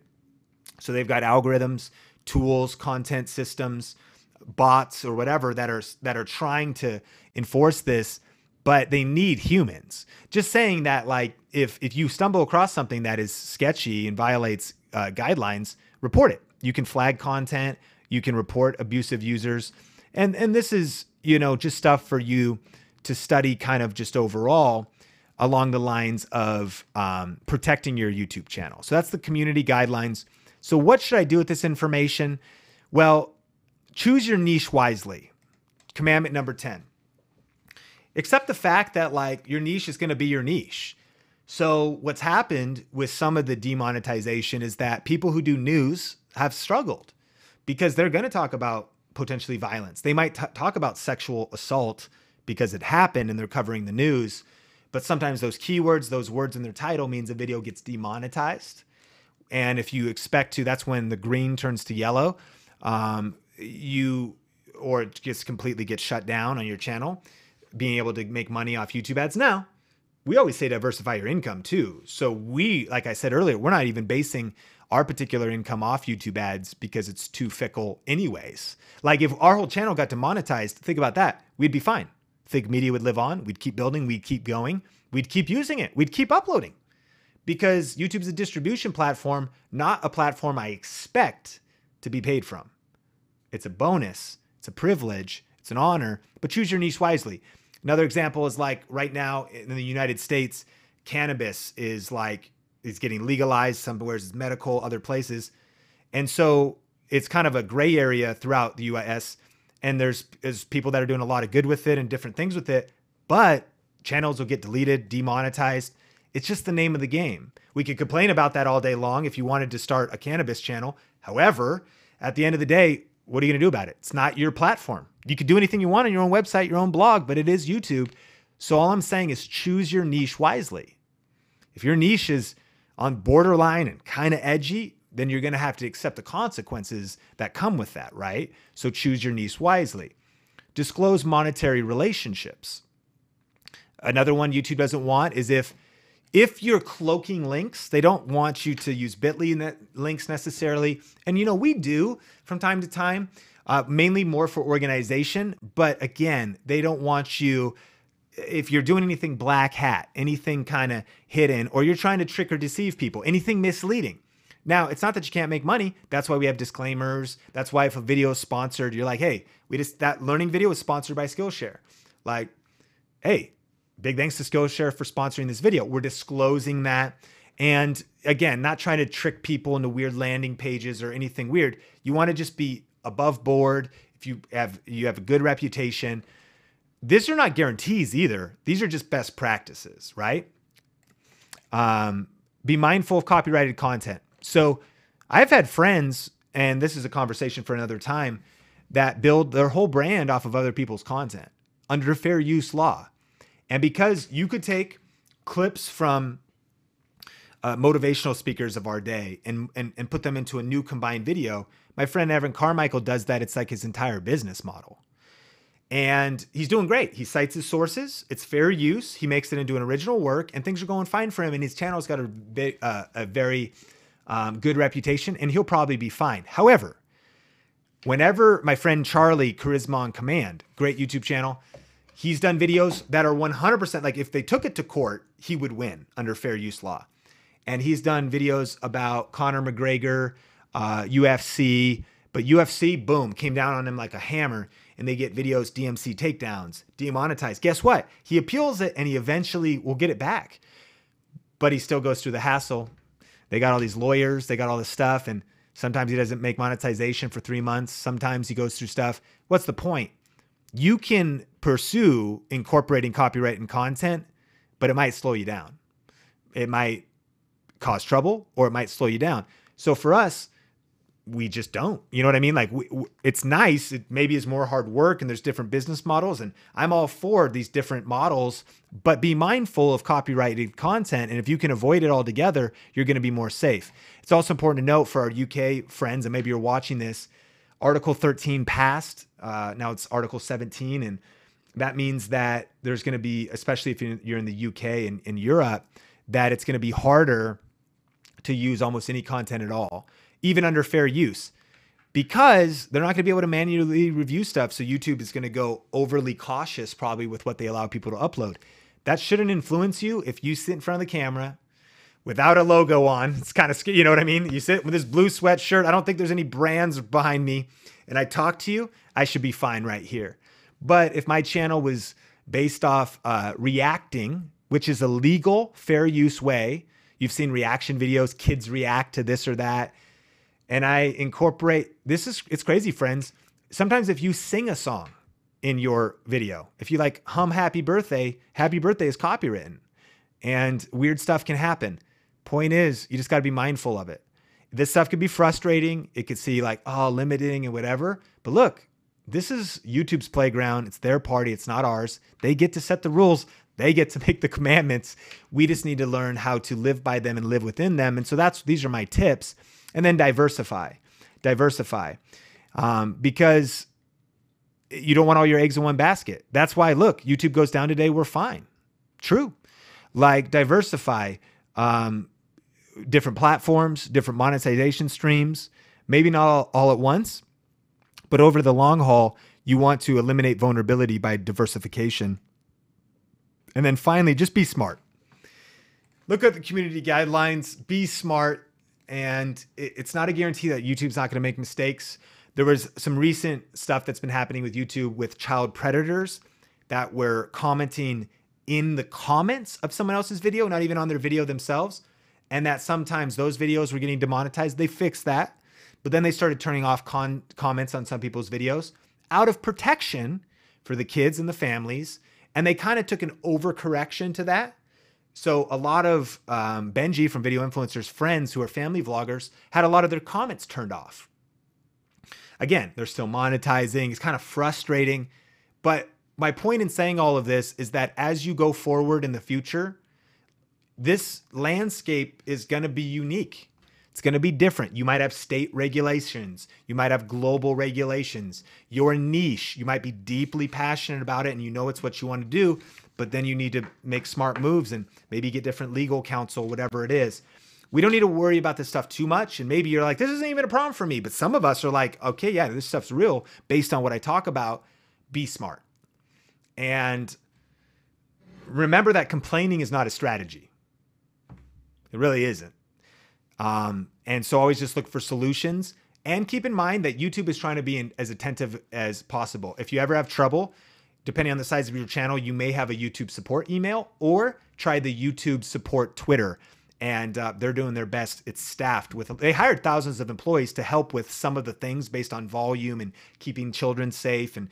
So they've got algorithms, tools, content systems, bots, or whatever that are trying to enforce this, but they need humans. Just saying that, like, if you stumble across something that is sketchy and violates guidelines, report it. You can flag content, you can report abusive users. And this is, just stuff for you to study kind of just overall along the lines of protecting your YouTube channel. So that's the community guidelines. So what should I do with this information? Well, choose your niche wisely. Commandment number 10. Accept the fact that, like, your niche is going to be your niche. So what's happened with some of the demonetization is that people who do news have struggled because they're going to talk about potentially violence. They might talk about sexual assault because it happened and they're covering the news. But sometimes those keywords, those words in their title means a video gets demonetized. And if you expect to, that's when the green turns to yellow, or it just completely gets shut down on your channel, being able to make money off YouTube ads. Now, we always say diversify your income too. So we, like I said earlier, we're not even basing our particular income off YouTube ads because it's too fickle anyways. Like if our whole channel got demonetized, think about that. We'd be fine. Think media would live on. We'd keep building. We'd keep going. We'd keep using it. We'd keep uploading because YouTube's a distribution platform, not a platform I expect to be paid from. It's a bonus. It's a privilege. It's an honor, but choose your niche wisely. Another example is like right now in the United States, cannabis is getting legalized. Somewhere it's medical, other places. And so it's kind of a gray area throughout the US. And there's people that are doing a lot of good with it and different things with it, but channels will get deleted, demonetized. It's just the name of the game. We could complain about that all day long if you wanted to start a cannabis channel. However, at the end of the day, what are you going to do about it? It's not your platform. You could do anything you want on your own website, your own blog, but it is YouTube. So all I'm saying is choose your niche wisely. If your niche is on borderline and kind of edgy, then you're going to have to accept the consequences that come with that, right? So choose your niche wisely. Disclose monetary relationships. Another one YouTube doesn't want is if you're cloaking links, they don't want you to use Bitly links necessarily. And we do from time to time, mainly more for organization. But again, they don't want you, if you're doing anything black hat, anything kind of hidden, or you're trying to trick or deceive people, anything misleading. Now, it's not that you can't make money. That's why we have disclaimers. That's why if a video is sponsored, you're like, hey, that learning video is sponsored by Skillshare. Like, hey, big thanks to Skillshare for sponsoring this video. We're disclosing that. And again, not trying to trick people into weird landing pages or anything weird. You want to just be above board. If you have a good reputation. These are not guarantees either. These are just best practices, right? Be mindful of copyrighted content. So I've had friends, and this is a conversation for another time, that build their whole brand off of other people's content under fair use law. And because you could take clips from motivational speakers of our day and put them into a new combined video, my friend Evan Carmichael does that. It's like his entire business model. And he's doing great. He cites his sources. It's fair use. He makes it into an original work, and things are going fine for him. And his channel's got a very good reputation, and he'll probably be fine. However, whenever my friend Charlie, Charisma on Command, great YouTube channel, he's done videos that are 100%, like if they took it to court, he would win under fair use law. And he's done videos about Conor McGregor, UFC, but UFC, boom, came down on him like a hammer, and they get videos, DMC takedowns, demonetized. Guess what? He appeals it, and he eventually will get it back. But he still goes through the hassle. They got all these lawyers, they got all this stuff, and sometimes he doesn't make monetization for 3 months. Sometimes he goes through stuff. What's the point? You can pursue incorporating copyright and content, but it might slow you down. It might cause trouble, or it might slow you down. So for us, we just don't, you know what I mean? Like it's nice. It maybe is more hard work, and there's different business models, and I'm all for these different models, but be mindful of copyrighted content. And if you can avoid it altogether, you're going to be more safe. It's also important to note for our UK friends, and maybe you're watching this, Article 13 passed. Now it's Article 17. And that means that there's going to be, especially if you're in the UK and in Europe, that it's going to be harder to use almost any content at all. even under fair use, because they're not going to be able to manually review stuff. So YouTube is going to go overly cautious probably with what they allow people to upload. That shouldn't influence you if you sit in front of the camera without a logo on. It's kind of scary, you know what I mean? You sit with this blue sweatshirt. I don't think there's any brands behind me, and I talk to you, I should be fine right here. But if my channel was based off reacting, which is a legal, fair use way, you've seen reaction videos, kids react to this or that, and I incorporate, it's crazy, friends. Sometimes if you sing a song in your video, if you like hum happy birthday is copywritten, and weird stuff can happen. Point is, you just got to be mindful of it. This stuff could be frustrating. It could see like, oh, limiting and whatever. But look, this is YouTube's playground. It's their party. It's not ours. They get to set the rules. They get to make the commandments. We just need to learn how to live by them and live within them. And so these are my tips. And then diversify, because you don't want all your eggs in one basket. That's why, look, YouTube goes down today. We're fine. True. Like diversify, different platforms, different monetization streams, maybe not all at once, but over the long haul, you want to eliminate vulnerability by diversification. And then finally, just be smart. Look at the community guidelines, be smart. And it's not a guarantee that YouTube's not going to make mistakes. There was some recent stuff that's been happening with YouTube with child predators that were commenting in the comments of someone else's video, not even on their video themselves. And that sometimes those videos were getting demonetized. They fixed that, but then they started turning off comments on some people's videos out of protection for the kids and the families. And they kind of took an overcorrection to that. So a lot of Benji from Video Influencers friends who are family vloggers had a lot of their comments turned off. Again, they're still monetizing. It's kind of frustrating. But my point in saying all of this is that as you go forward in the future, this landscape is going to be unique. It's going to be different. You might have state regulations. You might have global regulations. Your niche, you might be deeply passionate about it and you know it's what you want to do, but then you need to make smart moves and maybe get different legal counsel, whatever it is. We don't need to worry about this stuff too much. And maybe you're like, this isn't even a problem for me. But some of us are like, okay, yeah, this stuff's real based on what I talk about. Be smart. And remember that complaining is not a strategy. It really isn't. And so always just look for solutions and keep in mind that YouTube is trying to be as attentive as possible. If you ever have trouble, depending on the size of your channel, you may have a YouTube support email or try the YouTube support Twitter. And they're doing their best. It's staffed with, they hired thousands of employees to help with some of the things based on volume and keeping children safe and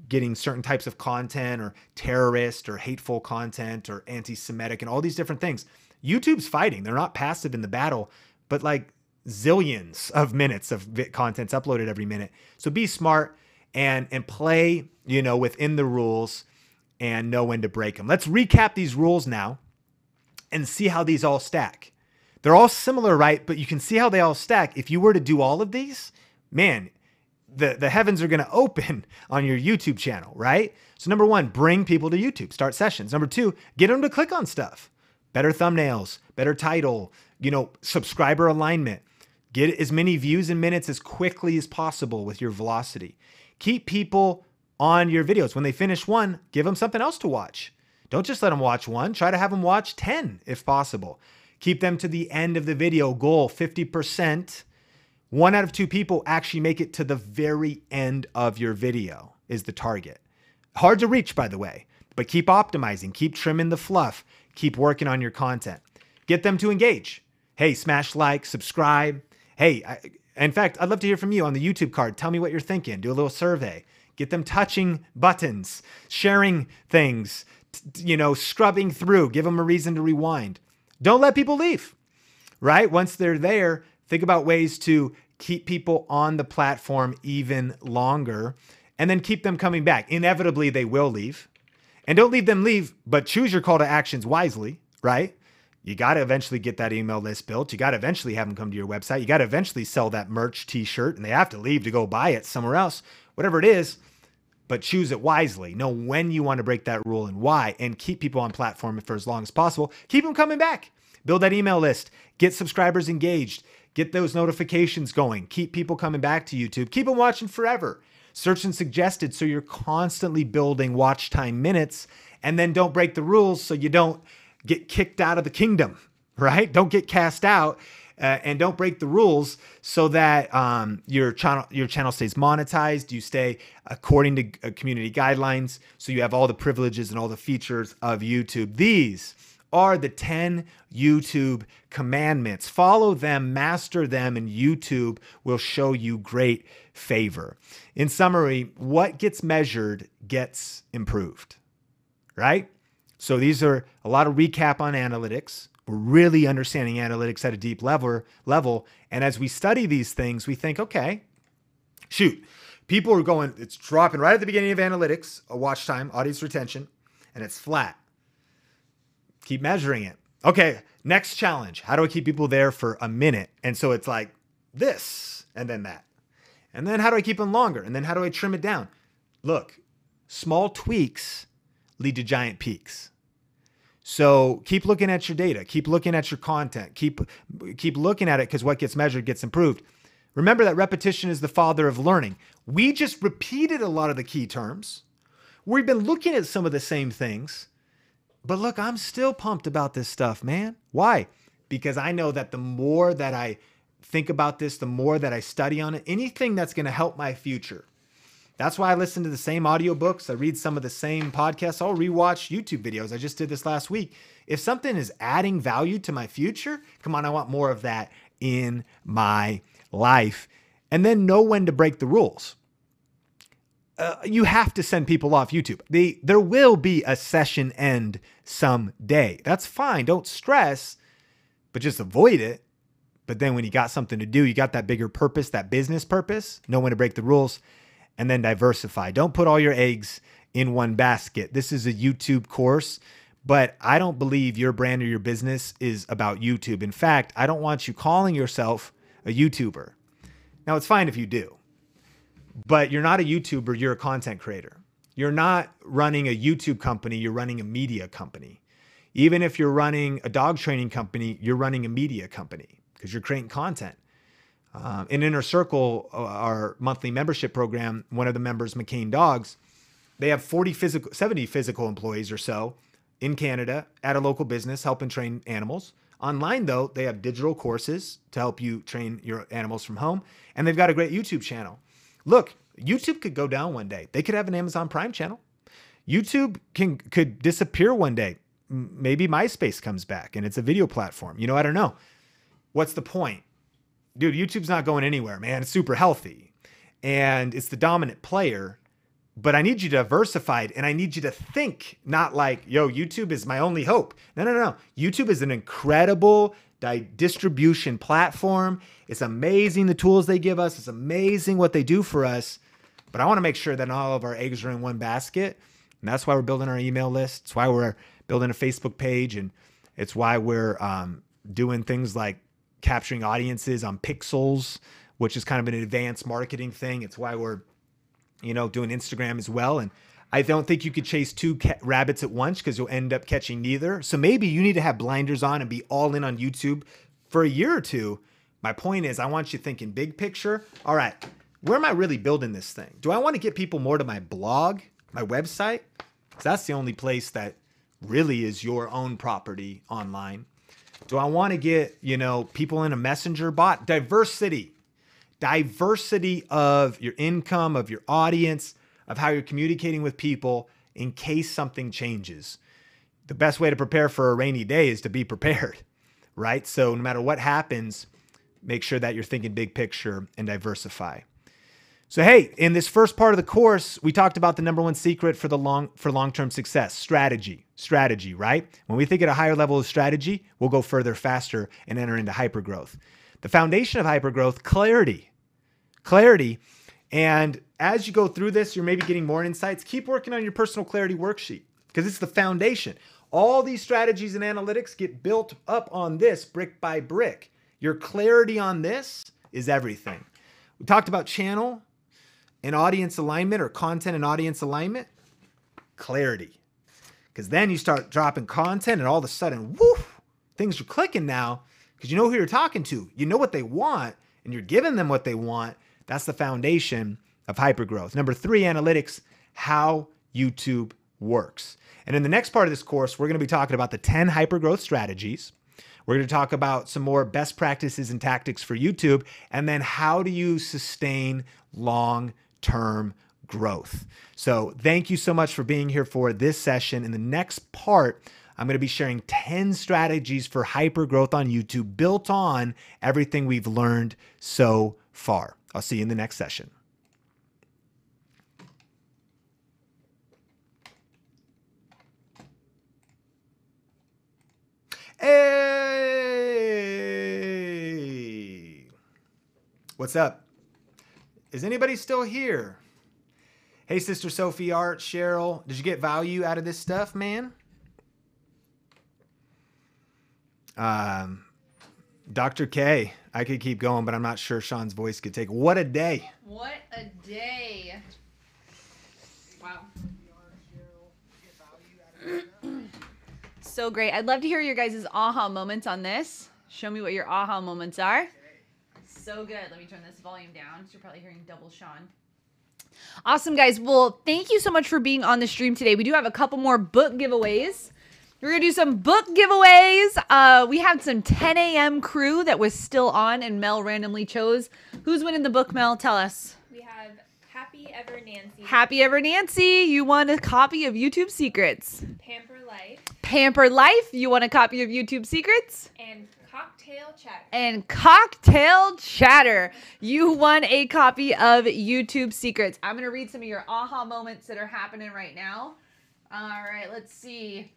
getting certain types of content or terrorist or hateful content or anti-Semitic and all these different things. YouTube's fighting. They're not passive in the battle, but like zillions of minutes of content's uploaded every minute. So be smart and play, you know, within the rules and know when to break them. Let's recap these rules now and see how these all stack. They're all similar, right? But you can see how they all stack. If you were to do all of these, man, the heavens are going to open on your YouTube channel, right? So number one, bring people to YouTube, start sessions. Number two, get them to click on stuff. Better thumbnails, better title, you know, subscriber alignment. Get as many views and minutes as quickly as possible with your velocity. Keep people on your videos. When they finish one, give them something else to watch. Don't just let them watch one. Try to have them watch 10 if possible. Keep them to the end of the video. Goal 50%. 1 out of 2 people actually make it to the very end of your video is the target. Hard to reach, by the way, but keep optimizing. Keep trimming the fluff. Keep working on your content. Get them to engage. Hey, smash like, subscribe. Hey, in fact, I'd love to hear from you on the YouTube card. Tell me what you're thinking. Do a little survey. Get them touching buttons, sharing things, you know, scrubbing through. Give them a reason to rewind. Don't let people leave, right? Once they're there, think about ways to keep people on the platform even longer and then keep them coming back. Inevitably, they will leave. And don't leave them leave, but choose your call to actions wisely, right? You got to eventually get that email list built. You got to eventually have them come to your website. You got to eventually sell that merch t-shirt and they have to leave to go buy it somewhere else, whatever it is, but choose it wisely. Know when you want to break that rule and why, and keep people on platform for as long as possible. Keep them coming back. Build that email list. Get subscribers engaged. Get those notifications going. Keep people coming back to YouTube. Keep them watching forever. Search and suggested so you're constantly building watch time minutes, and then don't break the rules so you don't get kicked out of the kingdom, right? Don't get cast out. And don't break the rules so that your channel stays monetized. You stay according to community guidelines, so you have all the privileges and all the features of YouTube. These are the 10 YouTube commandments. Follow them, master them, and YouTube will show you great favor. In summary, what gets measured gets improved, right? So these are a lot of recap on analytics. We're really understanding analytics at a deep level. And as we study these things, we think, okay, shoot, people are going, it's dropping right at the beginning of analytics, a watch time, audience retention, and it's flat. Keep measuring it. Okay, next challenge. How do I keep people there for a minute? And so it's like this, and then that. And then how do I keep them longer? And then how do I trim it down? Look, small tweaks lead to giant peaks. So keep looking at your data, keep looking at your content, keep looking at it, because what gets measured gets improved. Remember that repetition is the father of learning. We just repeated a lot of the key terms. We've been looking at some of the same things, but look, I'm still pumped about this stuff, man. Why? Because I know that the more that I think about this, the more that I study on it, anything that's going to help my future. That's why I listen to the same audiobooks. I read some of the same podcasts. I'll rewatch YouTube videos. I just did this last week. If something is adding value to my future, come on, I want more of that in my life. And then know when to break the rules. You have to send people off YouTube. There will be a session end someday. That's fine. Don't stress, but just avoid it. But then when you got something to do, you got that bigger purpose, that business purpose, know when to break the rules. And then diversify. Don't put all your eggs in one basket. This is a YouTube course, but I don't believe your brand or your business is about YouTube. In fact, I don't want you calling yourself a YouTuber. Now, it's fine if you do, but you're not a YouTuber, you're a content creator. You're not running a YouTube company, you're running a media company. Even if you're running a dog training company, you're running a media company because you're creating content. In Inner Circle, our monthly membership program, one of the members, McCain Dogs, they have 70 physical employees or so in Canada at a local business helping train animals. Online, though, they have digital courses to help you train your animals from home. And they've got a great YouTube channel. Look, YouTube could go down one day. They could have an Amazon Prime channel. YouTube could disappear one day. Maybe MySpace comes back and it's a video platform. I don't know. What's the point? Dude, YouTube's not going anywhere, man. It's super healthy and it's the dominant player, but I need you diversified and I need you to think not like, yo, YouTube is my only hope. No. YouTube is an incredible distribution platform. It's amazing the tools they give us. It's amazing what they do for us, but I want to make sure that all of our eggs are in one basket. And that's why we're building our email list. It's why we're building a Facebook page. And it's why we're doing things like capturing audiences on pixels, which is kind of an advanced marketing thing. It's why we're, doing Instagram as well. And I don't think you could chase two rabbits at once because you'll end up catching neither. So maybe you need to have blinders on and be all in on YouTube for a year or two. My point is, I want you thinking big picture. All right, where am I really building this thing? Do I want to get people more to my blog, my website? Because that's the only place that really is your own property online. Do I want to get, people in a messenger bot? Diversity of your income, of your audience, of how you're communicating with people in case something changes. The best way to prepare for a rainy day is to be prepared, right? So no matter what happens, make sure that you're thinking big picture and diversify. So, hey, in this first part of the course, we talked about the number one secret for long-term success, strategy, right? When we think at a higher level of strategy, we'll go further, faster, and enter into hypergrowth. The foundation of hypergrowth, clarity. And as you go through this, you're maybe getting more insights. Keep working on your personal clarity worksheet because it's the foundation. All these strategies and analytics get built up on this brick by brick. Your clarity on this is everything. We talked about channel and audience alignment, or content and audience alignment. Clarity. Because then you start dropping content and all of a sudden, woof, things are clicking now because you know who you're talking to. You know what they want, and you're giving them what they want. That's the foundation of hypergrowth. Number 3, analytics, how YouTube works. And in the next part of this course, we're going to be talking about the 10 hypergrowth strategies. We're going to talk about some more best practices and tactics for YouTube, and then how do you sustain long-term growth. So thank you so much for being here for this session. In the next part, I'm going to be sharing 10 strategies for hypergrowth on YouTube built on everything we've learned so far. I'll see you in the next session. Hey, what's up? Is anybody still here? Hey, Sister Sophie, Art, Cheryl, did you get value out of this stuff, man? Dr. K, I could keep going, but I'm not sure Sean's voice could take. What a day. What a day. Wow. So great. I'd love to hear your guys' aha moments on this. Show me what your aha moments are. So good. Let me turn this volume down. You're probably hearing double Sean. Awesome, guys. Well, thank you so much for being on the stream today. We do have a couple more book giveaways. We're going to do some book giveaways. We had some 10 a.m. crew that was still on, and Mel randomly chose. Who's winning the book, Mel? Tell us. We have Happy Ever Nancy. Happy Ever Nancy. You won a copy of YouTube Secrets. Pamper Life. Pamper Life. You want a copy of YouTube Secrets. And Cocktail Chatter. And Cocktail Chatter. You won a copy of YouTube Secrets. I'm going to read some of your aha moments that are happening right now. All right, let's see.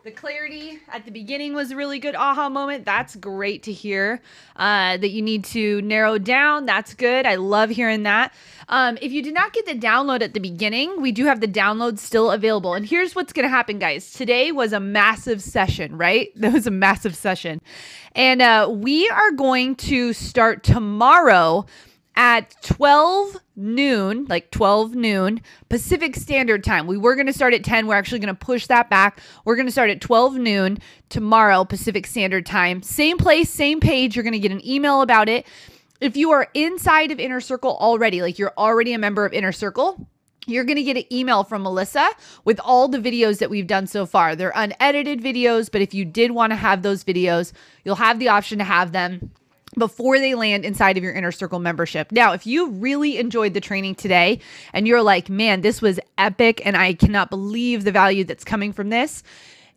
The clarity at the beginning was a really good aha moment. That's great to hear. That you need to narrow down. That's good. I love hearing that. If you did not get the download at the beginning, we do have the download still available. And here's what's going to happen, guys. Today was a massive session, right? That was a massive session. And we are going to start tomorrow at 12 noon, like 12 noon Pacific Standard Time. We were going to start at 10. We're actually going to push that back. We're going to start at 12 noon tomorrow Pacific Standard Time. Same place, same page. You're going to get an email about it. If you are inside of Inner Circle already, like you're already a member of Inner Circle, you're going to get an email from Melissa with all the videos that we've done so far. They're unedited videos, but if you did want to have those videos, you'll have the option to have them before they land inside of your Inner Circle membership. Now, if you really enjoyed the training today and you're like, man, this was epic and I cannot believe the value that's coming from this,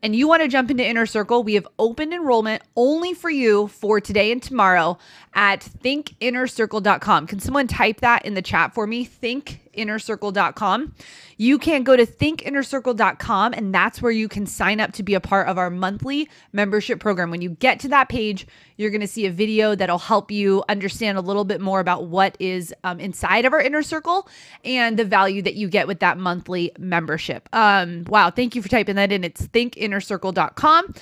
and you want to jump into Inner Circle, we have opened enrollment only for you for today and tomorrow at thinkinnercircle.com. Can someone type that in the chat for me? Thinkinnercircle.com. You can go to thinkinnercircle.com, and that's where you can sign up to be a part of our monthly membership program. When you get to that page, you're going to see a video that'll help you understand a little bit more about what is inside of our Inner Circle and the value that you get with that monthly membership. Wow. Thank you for typing that in. It's thinkinnercircle.com.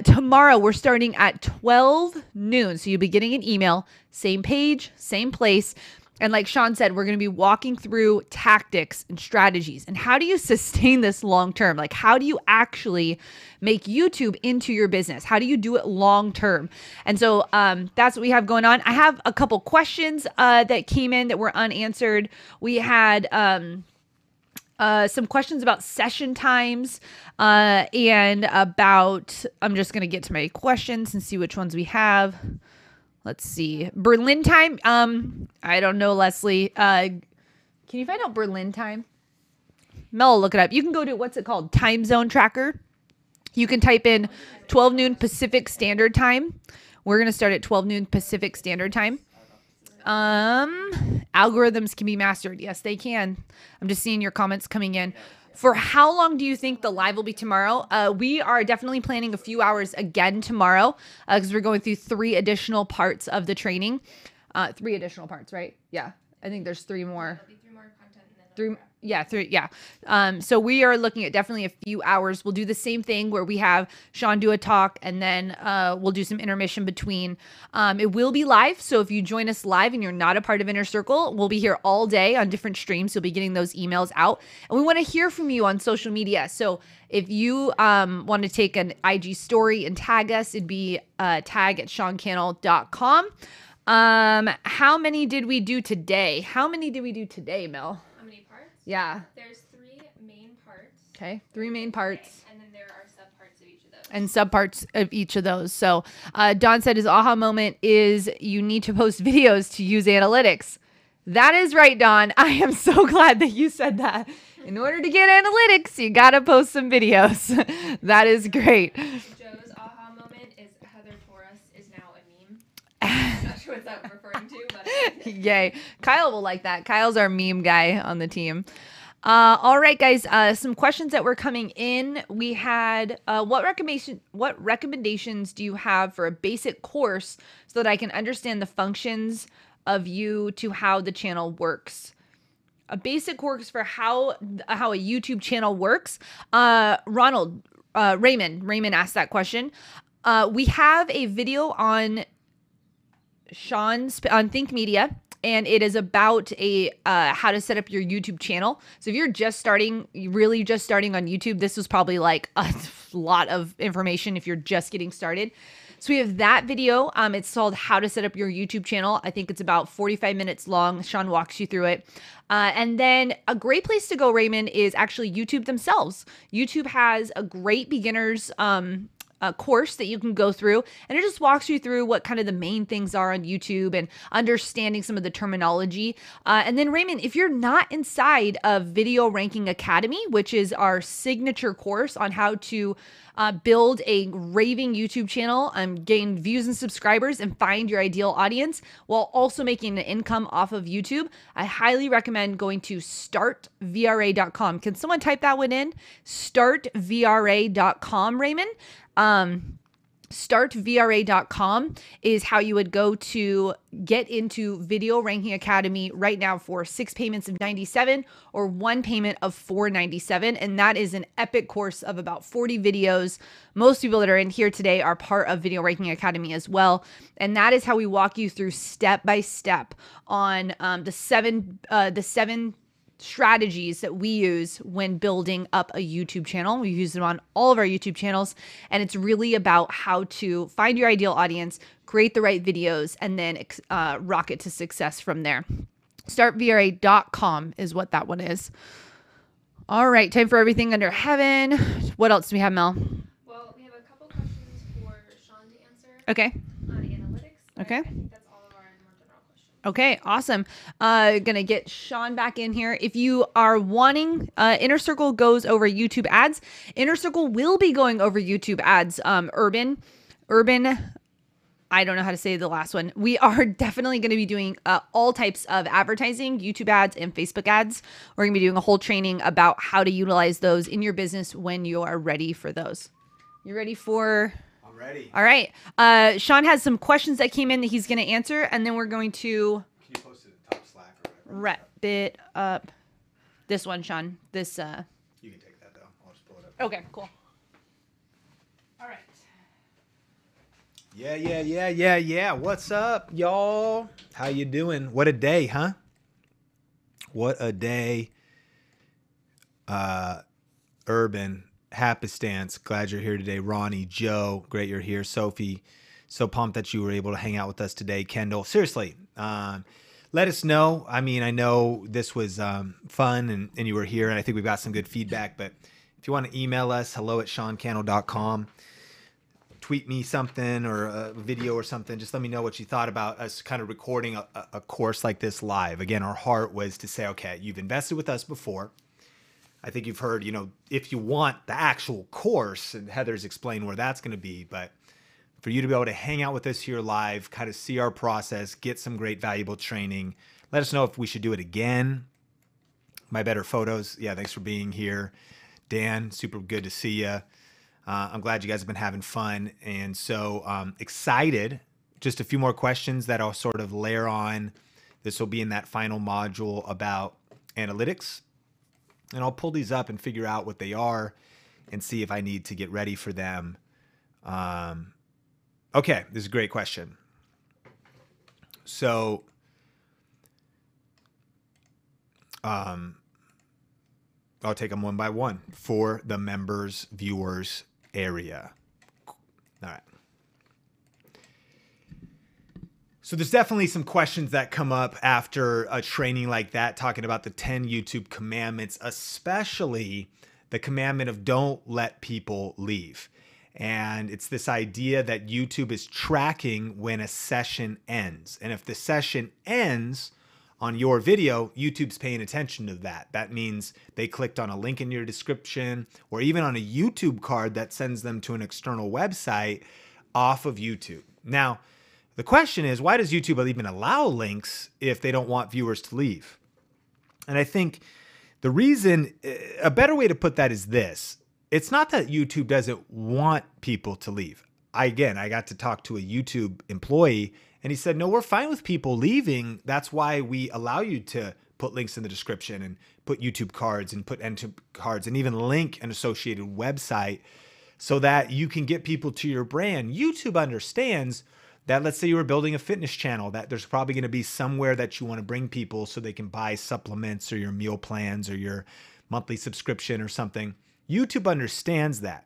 Tomorrow we're starting at 12 noon. So you'll be getting an email, same page, same place. And like Sean said, we're going to be walking through tactics and strategies and how do you sustain this long term? Like how do you actually make YouTube into your business? How do you do it long term? And so that's what we have going on. I have a couple questions that came in that were unanswered. We had some questions about session times and about, I'm just going to get to my questions and see which ones we have. Let's see. Berlin time. I don't know, Leslie. Can you find out Berlin time? Mel will look it up. You can go to, what's it called? Time zone tracker. You can type in 12 noon Pacific Standard Time. We're going to start at 12 noon Pacific Standard Time. Algorithms can be mastered. Yes, they can. I'm just seeing your comments coming in. For how long do you think the live will be tomorrow? We are definitely planning a few hours again tomorrow because we're going through 3 additional parts of the training. 3 additional parts, right? Yeah, I think there's 3 more. There'll be 3 more content. And then Yeah, 3. Yeah. So we are looking at definitely a few hours. We'll do the same thing where we have Sean do a talk and then we'll do some intermission between. It will be live. So if you join us live and you're not a part of Inner Circle, we'll be here all day on different streams. You'll be getting those emails out. And we want to hear from you on social media. So if you want to take an IG story and tag us, it'd be tag@SeanCannell.com. How many did we do today? How many did we do today, Mel? How many parts? Yeah. There's 3 main parts. Okay. 3 main parts. And then there are subparts of each of those. And subparts of each of those. So Don said his aha moment is you need to post videos to use analytics. That is right, Don. I am so glad that you said that. In order to get analytics, you got to post some videos. That is great. Joe's aha moment is Heather Torres is now a meme. I'm not sure what that's referring to, but Yay. Kyle will like that. Kyle's our meme guy on the team. All right, guys. Some questions that were coming in. We had what recommendations do you have for a basic course so that I can understand the functions of you to how the channel works? A basic course for how a YouTube channel works. Raymond asked that question. We have a video on on Think Media, and it is about how to set up your YouTube channel. So if you're just starting, really just starting on YouTube, this was probably like a lot of information if you're just getting started. So we have that video. It's called How to Set Up Your YouTube Channel. I think it's about 45 minutes long. Sean walks you through it. And then a great place to go, Raymond, is actually YouTube themselves. YouTube has a great beginner's course that you can go through, and it just walks you through what kind of the main things are on YouTube and understanding some of the terminology. And then Raymond, if you're not inside of Video Ranking Academy, which is our signature course on how to build a raving YouTube channel, gain views and subscribers, and find your ideal audience while also making an income off of YouTube, I highly recommend going to startvra.com. Can someone type that one in? Startvra.com, Raymond. Startvra.com is how you would go to get into Video Ranking Academy right now for 6 payments of $97 or 1 payment of $497. And that is an epic course of about 40 videos. Most people that are in here today are part of Video Ranking Academy as well. And that is how we walk you through step by step on the seven strategies that we use when building up a YouTube channel. We use them on all of our YouTube channels, and it's really about how to find your ideal audience, create the right videos, and then rocket to success from there. Startvra.com is what that one is. All right, time for everything under heaven. What else do we have, Mel? well, we have a couple questions for Sean to answer Okay. on analytics. but Okay. I think that's all of our more general questions. Okay, awesome. Gonna get Sean back in here. If you are wanting, Inner Circle goes over YouTube ads. Inner Circle will be going over YouTube ads. Urban, I don't know how to say the last one. We are definitely going to be doing all types of advertising, YouTube ads and Facebook ads. We're going to be doing a whole training about how to utilize those in your business when you are ready for those. You ready for... I'm ready. All right. Sean has some questions that came in that he's going to answer, and then we're going to Can you post it in the top Slack or whatever? wrap it up. This one, Sean. This. You can take that though. I'll just pull it up. Okay, cool. All right. Yeah. What's up, y'all? How you doing? What a day, huh? What a day. Urban, Hapistance, glad you're here today. Ronnie, Joe, great you're here. Sophie, so pumped that you were able to hang out with us today. Kendall, seriously, let us know. I mean, I know this was fun and you were here, and I think we've got some good feedback, but if you want to email us, hello@SeanCannell.com. Tweet me something or a video or something. Just let me know what you thought about us kind of recording a course like this live. Again, our heart was to say, okay, you've invested with us before. I think you've heard, if you want the actual course, and Heather's explained where that's going to be, but for you to be able to hang out with us here live, kind of see our process, get some great valuable training. Let us know if we should do it again. My better photos. Yeah, thanks for being here. Dan, super good to see you. I'm glad you guys have been having fun. And so excited. Just a few more questions that I'll sort of layer on. This will be in that final module about analytics. And I'll pull these up and figure out what they are and see if I need to get ready for them. Okay, this is a great question. So, I'll take them one by one for the members, viewers area. All right. So there's definitely some questions that come up after a training like that, talking about the 10 YouTube commandments, especially the commandment of don't let people leave. And it's this idea that YouTube is tracking when a session ends. And if the session ends on your video, YouTube's paying attention to that. That means they clicked on a link in your description or even on a YouTube card that sends them to an external website off of YouTube. Now, the question is, why does YouTube even allow links if they don't want viewers to leave? And I think the reason, a better way to put that is this. It's not that YouTube doesn't want people to leave. I got to talk to a YouTube employee and he said, no, we're fine with people leaving. That's why we allow you to put links in the description and put YouTube cards and put end cards and even link an associated website so that you can get people to your brand. YouTube understands that, let's say you were building a fitness channel, that there's probably going to be somewhere that you want to bring people so they can buy supplements or your meal plans or your monthly subscription or something. YouTube understands that.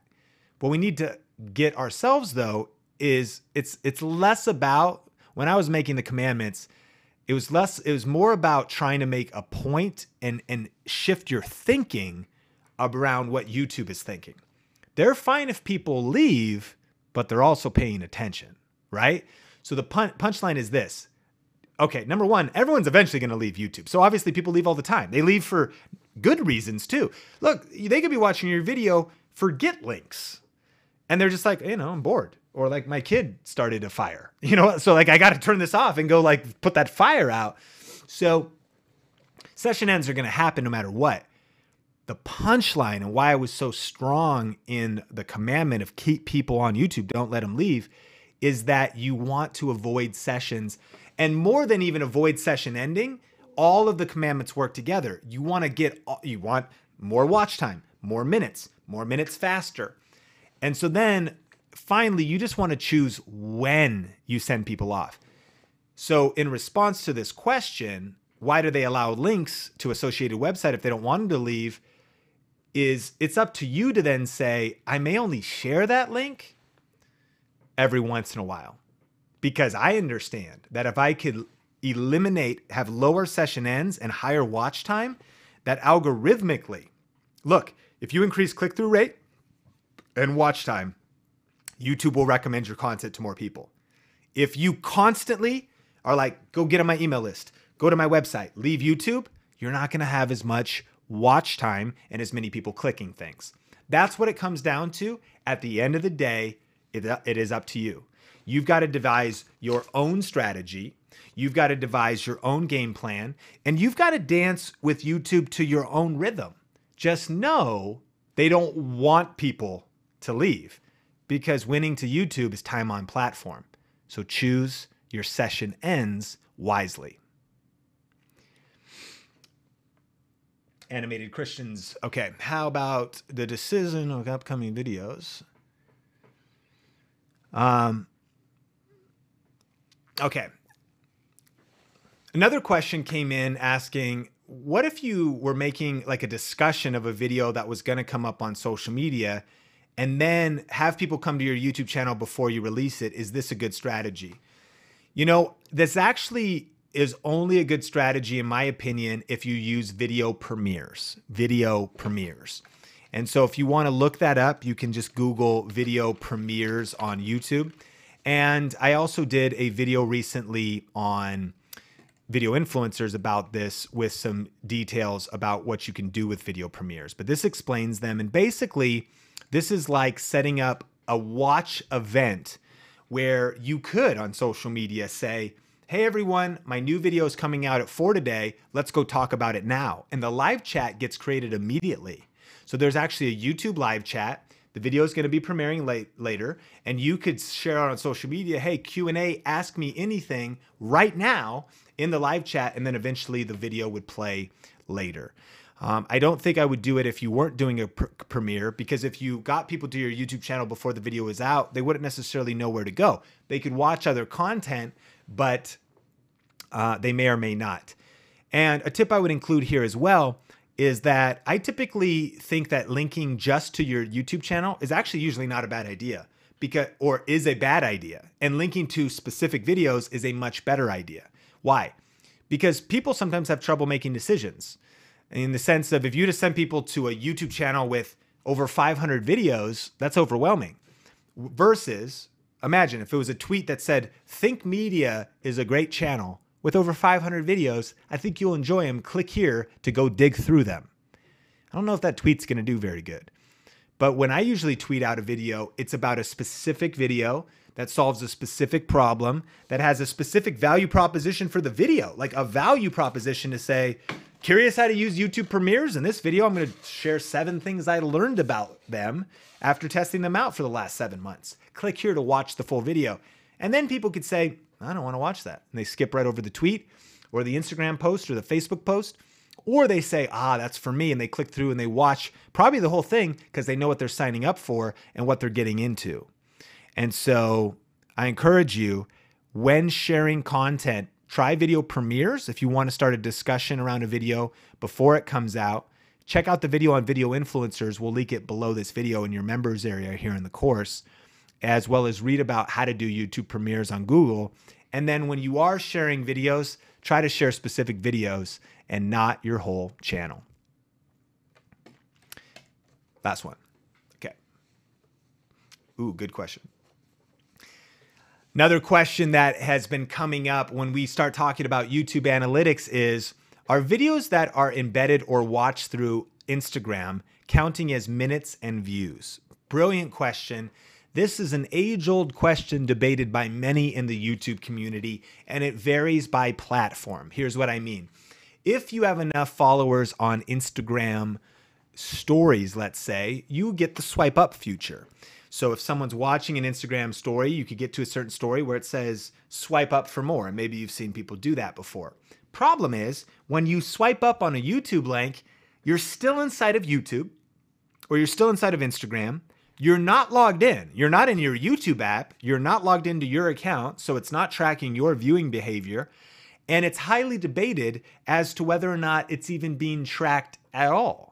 What we need to get ourselves, though, is it's less about, when I was making the commandments, it was more about trying to make a point and shift your thinking around what YouTube is thinking. They're fine if people leave, but they're also paying attention, right? So the punchline is this. Okay, number one, everyone's eventually going to leave YouTube. So obviously people leave all the time. They leave for good reasons too. Look, they could be watching your video, forget links. And they're just like, I'm bored. Or like my kid started a fire, so like I got to turn this off and go like put that fire out. So session ends are going to happen no matter what. The punchline and why I was so strong in the commandment of keep people on YouTube, don't let them leave, is that you want to avoid sessions. And more than even avoid session ending, all of the commandments work together. You want more watch time, more minutes faster. And so then finally, you just want to choose when you send people off. So in response to this question, why do they allow links to associated website if they don't want them to leave? It's up to you to then say, I may only share that link every once in a while. Because I understand that if I could have lower session ends and higher watch time, that algorithmically, look, if you increase click-through rate and watch time, YouTube will recommend your content to more people. If you constantly are like, go get on my email list, go to my website, leave YouTube, you're not going to have as much watch time and as many people clicking things. That's what it comes down to. At the end of the day, it is up to you. You've got to devise your own strategy. You've got to devise your own game plan, and you've got to dance with YouTube to your own rhythm. Just know they don't want people to leave because winning to YouTube is time on platform. So choose your session ends wisely. Animated Christians. Okay, how about the decision of upcoming videos? Okay. Another question came in asking, what if you were making like a discussion of a video that was going to come up on social media and then have people come to your YouTube channel before you release it? Is this a good strategy? This actually is only a good strategy, in my opinion, if you use video premieres. And so if you want to look that up, you can just Google video premieres on YouTube. And I also did a video recently on video influencers about this with some details about what you can do with video premieres. But this explains them. And basically, this is like setting up a watch event where you could on social media say, hey everyone, my new video is coming out at 4 today. Let's go talk about it now. And the live chat gets created immediately. So there's actually a YouTube live chat. The video is going to be premiering later, and you could share it on social media. Hey, Q&A, ask me anything right now in the live chat, and then eventually the video would play later. I don't think I would do it if you weren't doing a premiere, because if you got people to your YouTube channel before the video was out, they wouldn't necessarily know where to go. They could watch other content, but they may or may not. And a tip I would include here as well is that I typically think that linking just to your YouTube channel is actually usually not a bad idea, or is a bad idea. And linking to specific videos is a much better idea. Why? Because people sometimes have trouble making decisions. In the sense of, if you just send people to a YouTube channel with over 500 videos, that's overwhelming. Versus, imagine if it was a tweet that said, Think Media is a great channel with over 500 videos. I think you'll enjoy them. Click here to go dig through them. I don't know if that tweet's going to do very good. But when I usually tweet out a video, it's about a specific video that solves a specific problem, that has a specific value proposition for the video, like a value proposition to say, curious how to use YouTube Premieres? In this video, I'm going to share 7 things I learned about them after testing them out for the last 7 months. Click here to watch the full video. And then people could say, I don't want to watch that. And they skip right over the tweet or the Instagram post or the Facebook post. Or they say, that's for me. And they click through and they watch probably the whole thing because they know what they're signing up for and what they're getting into. And so I encourage you, when sharing content, try video premieres. If you want to start a discussion around a video before it comes out, check out the video on video influencers. We'll link it below this video in your members area here in the course, as well as read about how to do YouTube premieres on Google. And then when you are sharing videos, try to share specific videos and not your whole channel. Last one. Okay. Ooh, good question. Another question that has been coming up when we start talking about YouTube analytics is, are videos that are embedded or watched through Instagram counting as minutes and views? Brilliant question. This is an age-old question debated by many in the YouTube community, and it varies by platform. Here's what I mean. If you have enough followers on Instagram stories, let's say, you get the swipe up feature. So if someone's watching an Instagram story, you could get to a certain story where it says swipe up for more. And maybe you've seen people do that before. Problem is, when you swipe up on a YouTube link, you're still inside of YouTube or you're still inside of Instagram. You're not logged in. You're not in your YouTube app. You're not logged into your account. So it's not tracking your viewing behavior. And it's highly debated as to whether or not it's even being tracked at all.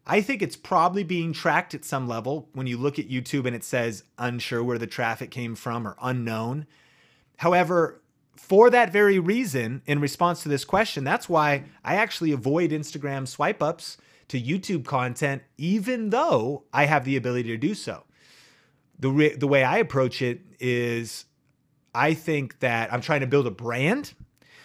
I think it's probably being tracked at some level when you look at YouTube and it says unsure where the traffic came from or unknown. However, for that very reason, in response to this question, that's why I actually avoid Instagram swipe ups to YouTube content, even though I have the ability to do so. The way I approach it is, I think that I'm trying to build a brand,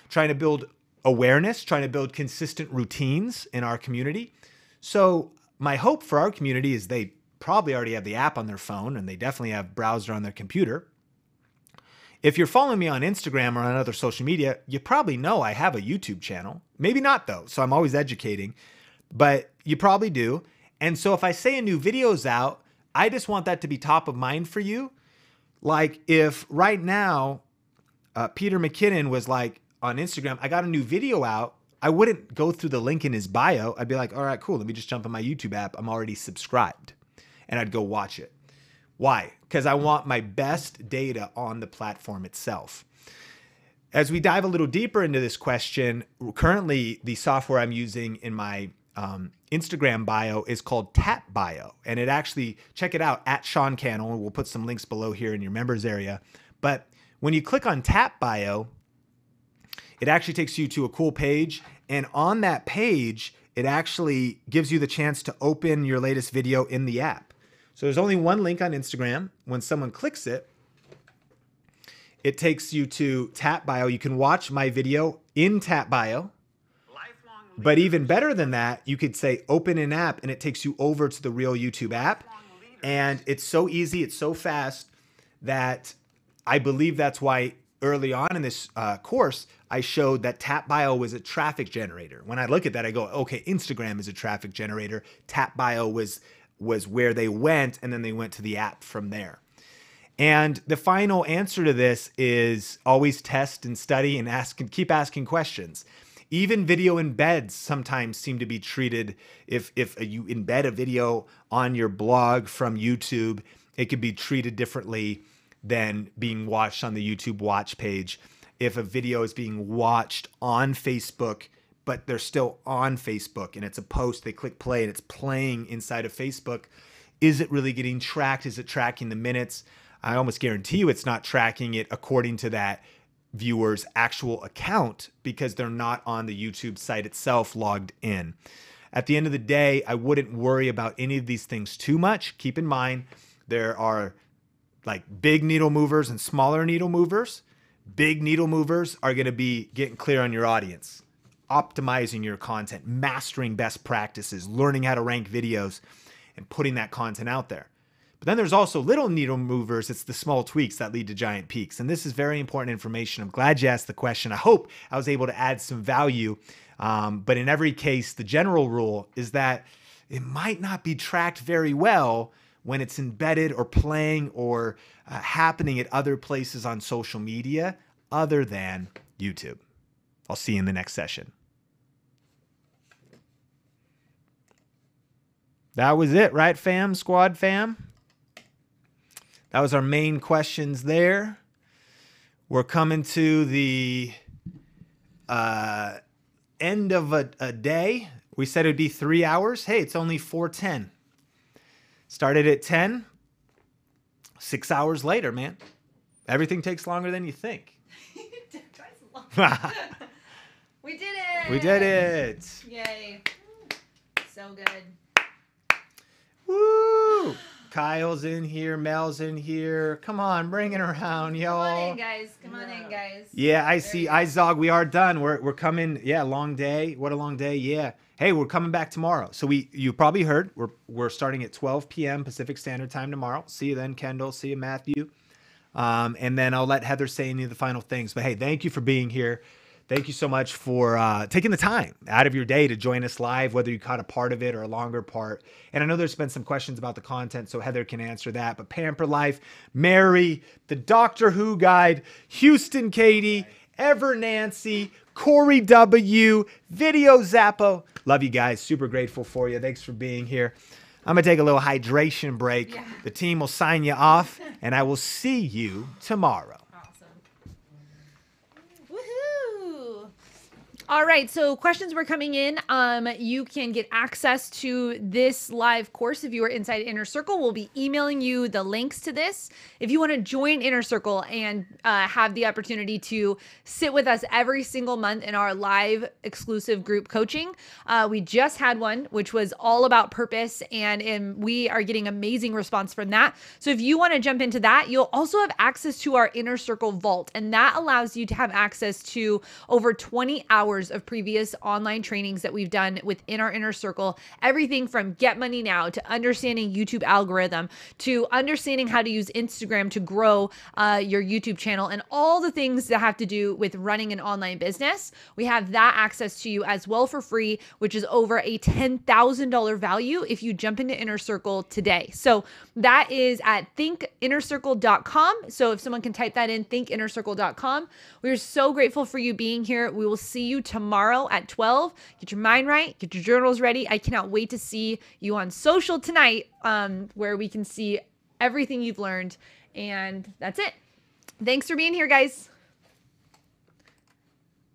trying to build awareness, trying to build consistent routines in our community. So my hope for our community is they probably already have the app on their phone and they definitely have browser on their computer. If you're following me on Instagram or on other social media, you probably know I have a YouTube channel. Maybe not though, so I'm always educating, but you probably do. And so if I say a new video's out, I just want that to be top of mind for you. Like if right now, Peter McKinnon was like on Instagram, I got a new video out, I wouldn't go through the link in his bio. I'd be like, all right, cool. Let me just jump on my YouTube app. I'm already subscribed. And I'd go watch it. Why? Because I want my best data on the platform itself. As we dive a little deeper into this question, currently the software I'm using in my Instagram bio is called Tap Bio. And it actually, check it out at Sean Cannell. We'll put some links below here in your members area. But when you click on Tap Bio, it actually takes you to a cool page. And on that page, it actually gives you the chance to open your latest video in the app. So there's only one link on Instagram. When someone clicks it, it takes you to Tap Bio. You can watch my video in Tap Bio. But even better than that, you could say open an app and it takes you over to the real YouTube app. And it's so easy, it's so fast that I believe that's why early on in this course, I showed that Tap Bio was a traffic generator. When I look at that, I go, okay, Instagram is a traffic generator. Tap Bio was where they went, and then they went to the app from there. And the final answer to this is always test and study and ask and keep asking questions. Even video embeds sometimes seem to be treated, if you embed a video on your blog from YouTube, it could be treated differently than being watched on the YouTube watch page. If a video is being watched on Facebook, but they're still on Facebook and it's a post, they click play and it's playing inside of Facebook, is it really getting tracked? Is it tracking the minutes? I almost guarantee you it's not tracking it according to that viewer's actual account, because they're not on the YouTube site itself logged in. At the end of the day, I wouldn't worry about any of these things too much. Keep in mind, there are like big needle movers and smaller needle movers. Big needle movers are going to be getting clear on your audience, optimizing your content, mastering best practices, learning how to rank videos, and putting that content out there. But then there's also little needle movers. It's the small tweaks that lead to giant peaks. And this is very important information. I'm glad you asked the question. I hope I was able to add some value. But in every case, the general rule is that it might not be tracked very well when it's embedded or playing or happening at other places on social media other than YouTube. I'll see you in the next session. That was it, right, fam? Squad fam? That was our main questions there. We're coming to the end of a day. We said it'd be 3 hours. Hey, it's only 4:10. Started at 10. 6 hours later, man. Everything takes longer than you think. We did it. We did it. Yay. So good. Woo! Kyle's in here. Mel's in here. Come on, bring it around, y'all. Come on in, guys. Come on in, guys. Yeah, I see. Izog, we are done. We're coming. Yeah, long day. What a long day. Yeah. Hey, we're coming back tomorrow. So you probably heard we're starting at 12 p.m. Pacific Standard Time tomorrow. See you then, Kendall. See you, Matthew. And then I'll let Heather say any of the final things. But hey, thank you for being here. Thank you so much for taking the time out of your day to join us live, whether you caught a part of it or a longer part. And I know there's been some questions about the content, so Heather can answer that. But Pamper Life, Mary, the Doctor Who Guide, Houston Katie, Ever Nancy, Corey W, Video Zappo. Love you guys. Super grateful for you. Thanks for being here. I'm going to take a little hydration break. Yeah. The team will sign you off, and I will see you tomorrow. All right, so questions were coming in. You can get access to this live course if you are inside Inner Circle. We'll be emailing you the links to this. If you want to join Inner Circle and have the opportunity to sit with us every single month in our live exclusive group coaching, we just had one, which was all about purpose, and we are getting amazing response from that. So if you want to jump into that, you'll also have access to our Inner Circle Vault, and that allows you to have access to over 20 hours of previous online trainings that we've done within our Inner Circle. Everything from Get Money Now to understanding YouTube algorithm to understanding how to use Instagram to grow your YouTube channel and all the things that have to do with running an online business. We have that access to you as well for free, which is over a $10,000 value if you jump into Inner Circle today. So that is at thinkinnercircle.com. So if someone can type that in, thinkinnercircle.com. We're so grateful for you being here. We will see you tomorrow at 12. Get your mind right, get your journals ready. I cannot wait to see you on social tonight, where we can see everything you've learned. And that's it. Thanks for being here, guys.